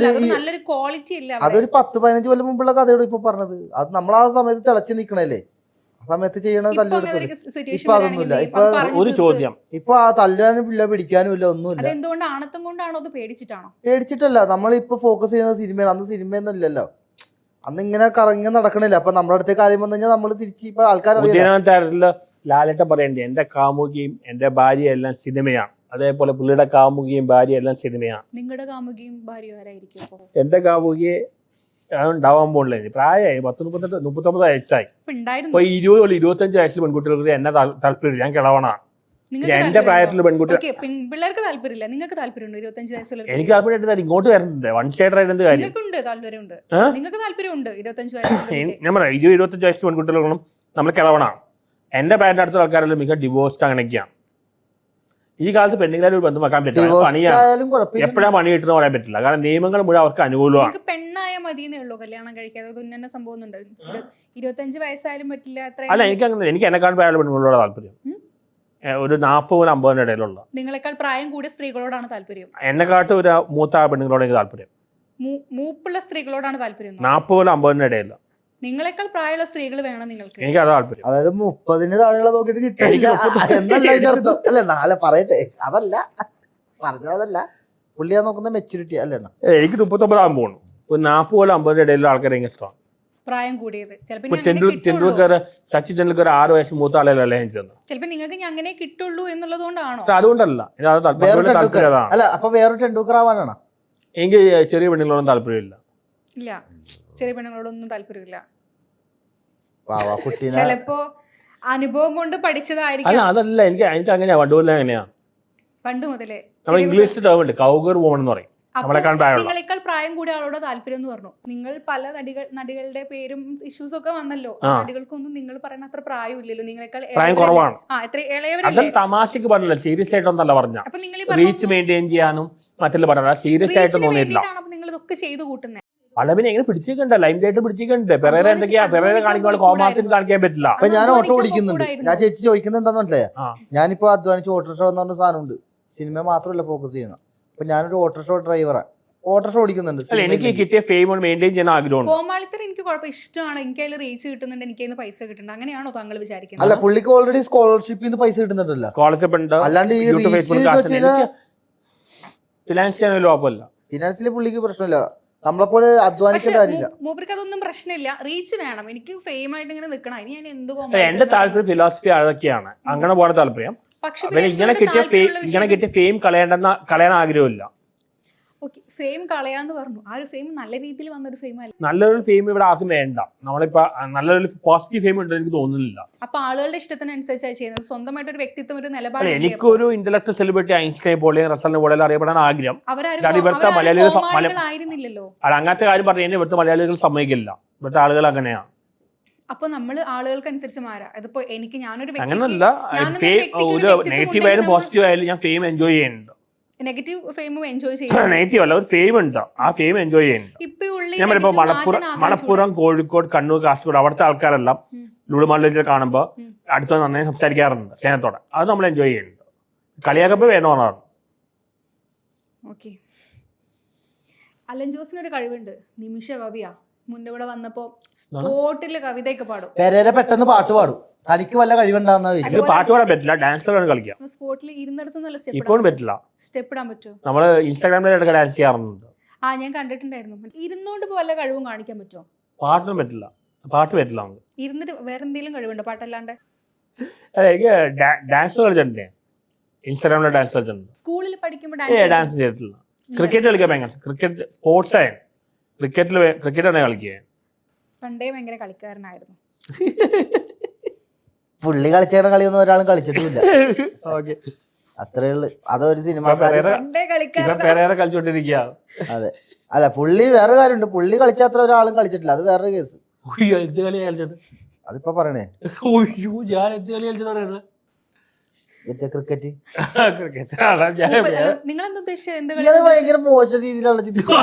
A: നല്ലൊരു ക്വാളിറ്റി ഇല്ല.
C: അതൊരു 10-15 കൊല്ലം മുമ്പുള്ള കഥയോട് ഇപ്പൊ പറഞ്ഞത്. അത് നമ്മൾ ആ സമയത്ത് തിളച്ചു നിക്കണല്ലേ, ആ സമയത്ത് ചെയ്യണത് തല്ലെടുത്തു. ഇപ്പൊ അതൊന്നുമില്ല.
B: ഒരു ചോദ്യം,
C: ഇപ്പൊ ആ തല്ലാനും ഇല്ല, പിടിക്കാനും ഇല്ല, ഒന്നുമില്ല.
A: എന്തുകൊണ്ട്? ആണത്തം കൊണ്ടാണോ? അത് പേടിച്ചിട്ടാണോ?
C: പേടിച്ചിട്ടല്ല. നമ്മളിപ്പോ ഫോക്കസ് ചെയ്യുന്നത് സിനിമയാണ്. അന്ന് സിനിമയൊന്നും ഇല്ലല്ലോ, അന്ന് ഇങ്ങനെ കറങ്ങി നടക്കണില്ല. അപ്പൊ നമ്മുടെ അടുത്ത കാര്യം വന്നു കഴിഞ്ഞാൽ നമ്മള് തിരിച്ച് ഇപ്പൊ
B: ആൾക്കാരറിയില്ല. ലാലേട്ട പറയണ്ടേ, എന്റെ കാമുകിയും എന്റെ ഭാര്യ എല്ലാം സിനിമയാണ്. അതേപോലെ പുള്ളിയുടെ കാമുകിയും ഭാര്യ എല്ലാം സിനിമയാണ്.
A: നിങ്ങളുടെ കാമുകിയും ഭാര്യ ആരായിരിക്കും?
B: എന്റെ കാമുകിയെ ഉണ്ടാവാൻ പോണില്ല, പ്രായമായി 38-39 വയസ്സായി. ഇപ്പൊ 20-25 വയസ്സിൽ പെൺകുട്ടികൾക്ക് എന്നെ താല്പര്യം. ഞാൻ കിളവണാണ്. എന്റെ പ്രായത്തിൽ പെൺകുട്ടി
A: പിള്ളേർക്ക് താല്പര്യമില്ല, നിങ്ങൾക്ക് താല്പര്യമുണ്ട്? 25 വയസ്സുള്ള
B: എനിക്ക് താല്പര്യം ഇങ്ങോട്ട് വരുന്നുണ്ട്. വൺ സൈഡ് ആയിട്ട് എന്ത് കാര്യം?
A: താല്പര്യമുണ്ട്, നിങ്ങൾക്ക് താല്പര്യമുണ്ട്. 25 വയസ്സ്
B: ഞാൻ പറയാം, 20-25 വയസ്സിൽ പെൺകുട്ടികളും നമ്മൾ കിളവണാണ്. എന്റെ പ്രായത്തിന്റെ അടുത്ത ആൾക്കാരെല്ലാം മിക്ക ഡിവോഴ്സ്ഡ് അങ്ങനെയൊക്കെയാണ്. ഈ കാലത്ത് പെണ്ണുങ്ങളെ ഒരു ബന്ധം വെക്കാൻ പറ്റില്ല. പണിയാണ്, എപ്പോഴാണ് പണി കിട്ടുന്ന പറയാൻ പറ്റില്ല. കാരണം നിയമങ്ങൾ മുഴുവൻ അവർക്ക് അനുകൂലമാണ്.
A: പെണ്ണായ മതിയെന്നേ ഉള്ളൂ കല്യാണം കഴിക്കാതെ. തുന്നന്നെ സംഭവം ഉണ്ട്. 25 വയസ്സായാലും പറ്റില്ല.
B: അല്ല, എനിക്ക് അങ്ങനെ, എനിക്ക് എന്നെക്കാൾ പ്രായമുള്ള പെണ്ണുങ്ങളോട് താല്പര്യം. ഒരു 40-50 ഇടയിലുള്ള.
A: നിങ്ങളെക്കാൾ പ്രായം കൂടിയ സ്ത്രീകളോടാണ് താല്പര്യം?
B: എന്നെക്കാട്ടും ഒരു മൂത്ത പെണ്ണുങ്ങളോട് എനിക്ക് താല്പര്യം.
A: മൂപ്പുള്ള സ്ത്രീകളോടാണ് താല്പര്യം?
B: 40-50 ഇടയില്ല.
A: നിങ്ങളെക്കാൾ പ്രായമുള്ള സ്ത്രീകൾ വേണം നിങ്ങൾക്ക്?
B: എനിക്ക് അത് താല്പര്യം.
C: അതായത് 30 താഴെയുള്ള നോക്കിയിട്ട് കിട്ടില്ല എന്നല്ല അതിന്റെ അർത്ഥം. അല്ല, പറയട്ടെ, അതല്ല പറഞ്ഞതല്ല. പുള്ളിയാ നോക്കുന്ന മെച്ചൂരിറ്റി അല്ല.
B: എനിക്ക് 39 ആകുമ്പോൾ ഒരു 40-50 ഇടയിലുള്ള ആൾക്കാരെ എനിക്ക് ഇഷ്ടമാണ്.
A: പ്രായം കൂടിയത്
B: ടെണ്ടുൽക്കർ, സച്ചിൻ ടെണ്ടുൽക്കർ 6 വയസ്സ് മൂത്ത ആളല്ലേ ചെന്ന്.
A: ചിലപ്പോ നിങ്ങൾക്ക് അങ്ങനെ കിട്ടുള്ളൂ എന്നുള്ളത് കൊണ്ടാണോ?
B: അതുകൊണ്ടല്ല,
C: അല്ല. അപ്പൊ വേറൊരു ടെണ്ടുൽക്കർ ആവാനാണ്.
B: എനിക്ക് ചെറിയ പെണ്ണുങ്ങളോടൊന്നും താല്പര്യമില്ല.
A: ഇല്ല, ചെറിയ പെണ്ണുങ്ങളോടൊന്നും താല്പര്യമില്ല.
C: ചിലപ്പോ
A: അനുഭവം കൊണ്ട് പഠിച്ചതായിരിക്കും.
B: അല്ല, അതല്ല, എനിക്ക് അങ്ങനെയാ. പണ്ട് മുതലേ അങ്ങനെയാ.
A: പണ്ട് മുതലേ
B: നമ്മൾ ഇംഗ്ലീഷ് ടേം ഉണ്ട്, കൗഗർ വുമൺ എന്ന് പറയും. നമ്മളെക്കാൾ പ്രായമുള്ള
A: നിങ്ങളെക്കാൾ പ്രായം കൂടിയ ആളോട് താല്പര്യം എന്ന് പറഞ്ഞു. നിങ്ങൾ പല നടികളുടെ പേരും ഇഷ്യൂസ് ഒക്കെ വന്നല്ലോ. നടികൾക്കൊന്നും നിങ്ങൾ പറയുന്ന അത്ര പ്രായം ഇല്ലല്ലോ, നിങ്ങളെക്കാൾ
B: പ്രായം കുറവാണ്.
A: എത്ര ഇളയവരല്ലേ?
B: തമാശക്ക് പറഞ്ഞില്ല, സീരിയസ് ആയിട്ടൊന്നല്ല പറഞ്ഞ.
A: അപ്പൊ നിങ്ങൾ
B: റീച്ച് മെയിൻറ്റെയിൻ ചെയ്യാനും മറ്റുള്ള പറഞ്ഞ സീരിയസ് ആയിട്ട് തോന്നിയിട്ടില്ല.
A: നിങ്ങൾ ഇതൊക്കെ ചെയ്തു കൂട്ടുന്നത്
B: പലവിനെ എങ്ങനെ പിടിച്ചിട്ടുണ്ട്, ലൈം ആയിട്ട് പിടിച്ചിട്ടുണ്ട്. പെരേര എന്തൊക്കെയാ, പെരേര കാണിക്കുമ്പോൾ കോമാത്തിൽ കാണിക്കാൻ പറ്റില്ല.
C: അപ്പൊ ഞാൻ ഓട്ടോ ഓടിക്കുന്നുണ്ട്. ഞാൻ ചേച്ചി ചോദിക്കുന്നത് എന്താന്ന് മനസ്സിലായ, ഞാനിപ്പോ അധ്വാനിച്ച് ഓട്ടോറിക്ഷ എന്ന് പറഞ്ഞ സാധനമുണ്ട്. സിനിമ മാത്രമല്ല ഫോക്കസ് ചെയ്യണം. അപ്പൊ ഞാനൊരു ഓട്ടോറിക്ഷ ഡ്രൈവറാണ്, ഓട്ടോറിക്ഷ ഓടിക്കുന്നുണ്ട്.
B: എനിക്ക് കിട്ടിയ ഫെയിം മെയിൻറ്റെയിൻ ചെയ്യാൻ ആഗ്രഹമുണ്ട്.
A: കോമാളിത്തരം എനിക്ക് കുഴപ്പം ഇഷ്ടമാണ്, എനിക്ക് അതിൽ റീച്ച് കിട്ടുന്നുണ്ട്, എനിക്ക് അതിന് പൈസ കിട്ടുന്നുണ്ട്. അങ്ങനെയാണോ താങ്കൾ വിചാരിക്കുന്നത്?
C: അല്ല, പുള്ളിക്ക് ഓൾറെഡി സ്കോളർഷിപ്പിൽ നിന്ന് പൈസ കിട്ടുന്നുണ്ടല്ലോ.
B: സ്കോളർഷിപ്പ് ഉണ്ട്,
C: അല്ലാണ്ട് ഈ
B: ഫിനാൻഷ്യൽ കുഴപ്പമില്ല.
C: ഫിനാൻഷ്യലി പുള്ളിക്ക് പ്രശ്നമില്ല, നമ്മളെപ്പോലെ അധ്വാനിക്കേണ്ട കാര്യമില്ല.
A: മൂപ്പർക്ക് അതൊന്നും പ്രശ്നമില്ല, റീച്ച് വേണം. എനിക്ക് ഫെയിം ആയിട്ട് ഇങ്ങനെ നിൽക്കണം. ഇനി ഞാൻ എന്ത്
B: എന്റെ താല്പര്യം ഫിലോസഫി അതൊക്കെയാണ്, അങ്ങനെ പോണ താല്പര്യം. ഇങ്ങനെ കിട്ടിയ ഫെയിം കളയാൻ ആഗ്രഹമില്ല.
A: ഫെയിം കളയാന്ന് പറഞ്ഞു. ആ ഒരു ഫെയിം നല്ല രീതിയിൽ വന്നൊരു ഫെയിം അല്ല.
B: നല്ലൊരു ഫെയിം ഇവിടെ ആർക്കും വേണ്ട. നമ്മളിപ്പോ നല്ലൊരു പോസിറ്റീവ് ഫെയിം ഉണ്ടെന്ന് എനിക്ക് തോന്നുന്നില്ല.
A: അപ്പൊ ആളുകളുടെ ഇഷ്ടത്തിനനുസരിച്ചാണ് ചെയ്യുന്നത്. സ്വന്തമായിട്ട് ഒരു വ്യക്തിത്വം, ഒരു നിലപാട്.
B: എനിക്കൊരു ഇന്റലക്ച്വൽ സെലിബ്രിറ്റി ഐൻസ്റ്റൈൻ പോലെയും റസലിനെ പോലെ അറിയപ്പെടാൻ ആഗ്രഹം. ഇവിടുത്തെ
A: മലയാളികളായിരുന്നില്ലല്ലോ.
B: അങ്ങനത്തെ കാര്യം പറഞ്ഞു ഇവിടുത്തെ മലയാളികൾ സമ്മതിക്കില്ല. ഇവിടുത്തെ ആളുകൾ അങ്ങനെയാണ്.
A: അപ്പൊ നമ്മൾ ആളുകൾക്ക് അനുസരിച്ച് മാറാം. അതിപ്പോ എനിക്ക് ഞാനൊരു
B: അങ്ങനല്ല, നെഗറ്റീവ് ആയാലും പോസിറ്റീവ് ആയാലും ഞാൻ ഫെയിം എൻജോയ് ചെയ്യുന്നുണ്ട്.
A: നെഗറ്റീവ് ഫെയിമും എൻജോയ് ചെയ്യുന്നത്.
B: നെഗറ്റീവ് അല്ല, ഒരു ഫെയിം ഉണ്ട്, ആ ഫെയിം എൻജോയ് ചെയ്യുന്നുണ്ട്. ഞാൻ പറയുമ്പോ മലപ്പുറം, കോഴിക്കോട്, കണ്ണൂർ, കാസർഗോഡ് അവിടുത്തെ ആൾക്കാരെല്ലാം ലുളുമാളിൽ കാണുമ്പോൾ അടുത്ത് നന്നായി സംസാരിക്കാറുണ്ട് സ്നേഹത്തോടെ. അത് നമ്മൾ എൻജോയ് ചെയ്യുന്നുണ്ട്. കളിയാക്കുമ്പോൾ വേണമെന്നാണ്.
A: ഓക്കെ. അലൻ ജോസിനൊരു കഴിവുണ്ട്, നിമിഷ കവിയാ. മുന്നേ ഇവിടെ വന്നപ്പോ സ്പോട്ടില് കവിതയൊക്കെ പാടും.
C: പെട്ടെന്ന് പാട്ട് പാടും. തനിക്ക് വല്ല കഴിവുണ്ടാവുന്ന
B: പാട്ട് പാടാൻ പറ്റില്ല, ഡാൻസ് കളിക്കാം.
A: സ്പോട്ടിൽ ഇരുന്നിടത്ത് നല്ല
B: ഇപ്പോഴും പറ്റില്ല.
A: സ്റ്റെപ്പ് ഇടാൻ പറ്റുമോ?
B: നമ്മള് ഇൻസ്റ്റാഗ്രാമിൽ ഡാൻസ് ചെയ്യാറുണ്ട്.
A: ഞാൻ കണ്ടിട്ടുണ്ടായിരുന്നു. ഇരുന്നോണ്ട് വല്ല കഴിവും കാണിക്കാൻ പറ്റുമോ?
B: പാട്ടിനും പറ്റില്ല, പാട്ട് പറ്റില്ല. നമുക്ക്
A: ഇരുന്നിട്ട് വേറെ എന്തെങ്കിലും കഴിവുണ്ടോ പാട്ടല്ലാണ്ട്?
B: ഡാൻസ് കളിച്ചിട്ടുണ്ട്, ഇൻസ്റ്റാഗ്രാമിലെ ഡാൻസ് കളിച്ചിട്ടുണ്ട്.
A: സ്കൂളിൽ പഠിക്കുമ്പോൾ
B: ഡാൻസ് ചെയ്തിട്ടില്ല. ക്രിക്കറ്റ് കളിക്കാൻ ഭയങ്കര, ക്രിക്കറ്റ് സ്പോർട്സ് ആയ ക്രിക്കറ്റ് തന്നെ കളിക്കുക.
A: പണ്ടേ ഭയങ്കര കളിക്കാരനായിരുന്നു.
C: പുള്ളി കളിച്ചേക്കണ കളിയൊന്നും ഒരാളും കളിച്ചിട്ടില്ല. അത്രേ ഉള്ളു. അതൊരു സിനിമാക്കാരൻ
B: കളിച്ചോണ്ടിരിക്കുക.
C: അതെ, അല്ല പുള്ളി വേറെ കാര്യമുണ്ട്, പുള്ളി കളിച്ചത്ര ഒരാളും കളിച്ചിട്ടില്ല. അത് വേറൊരു കേസ്.
B: എന്ത് കളിയാ കളിച്ചത്?
C: അതിപ്പോ പറയണേ,
B: ഞാൻ എന്ത് കളി കളിച്ചത് പറയണേ?
C: ക്രിക്കറ്റ്.
A: നിങ്ങൾ
C: ഭയങ്കര മോശം രീതിയിലുള്ള ചിന്തിക്കും.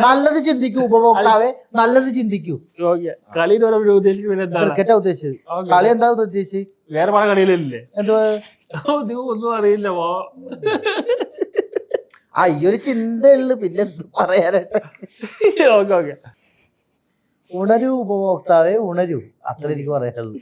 C: നല്ലത് ചിന്തിക്കൂ ഉപഭോക്താവെ, നല്ലത് ചിന്തിക്കൂ. ക്രിക്കറ്റാ ഉദ്ദേശിച്ചത്? കളി എന്താ ഉദ്ദേശിച്ചത്?
B: വേറെ പല കളികളില്ലേ?
C: എന്തുവാ
B: ഒന്നും അറിയില്ല.
C: ഈ ഒരു ചിന്തയുള്ളു, പിന്നെ എന്ത് പറയാനായിട്ട്. ഉണരൂ ഉപഭോക്താവെ, ഉണരൂ. അത്ര എനിക്ക് പറയാനുള്ളൂ.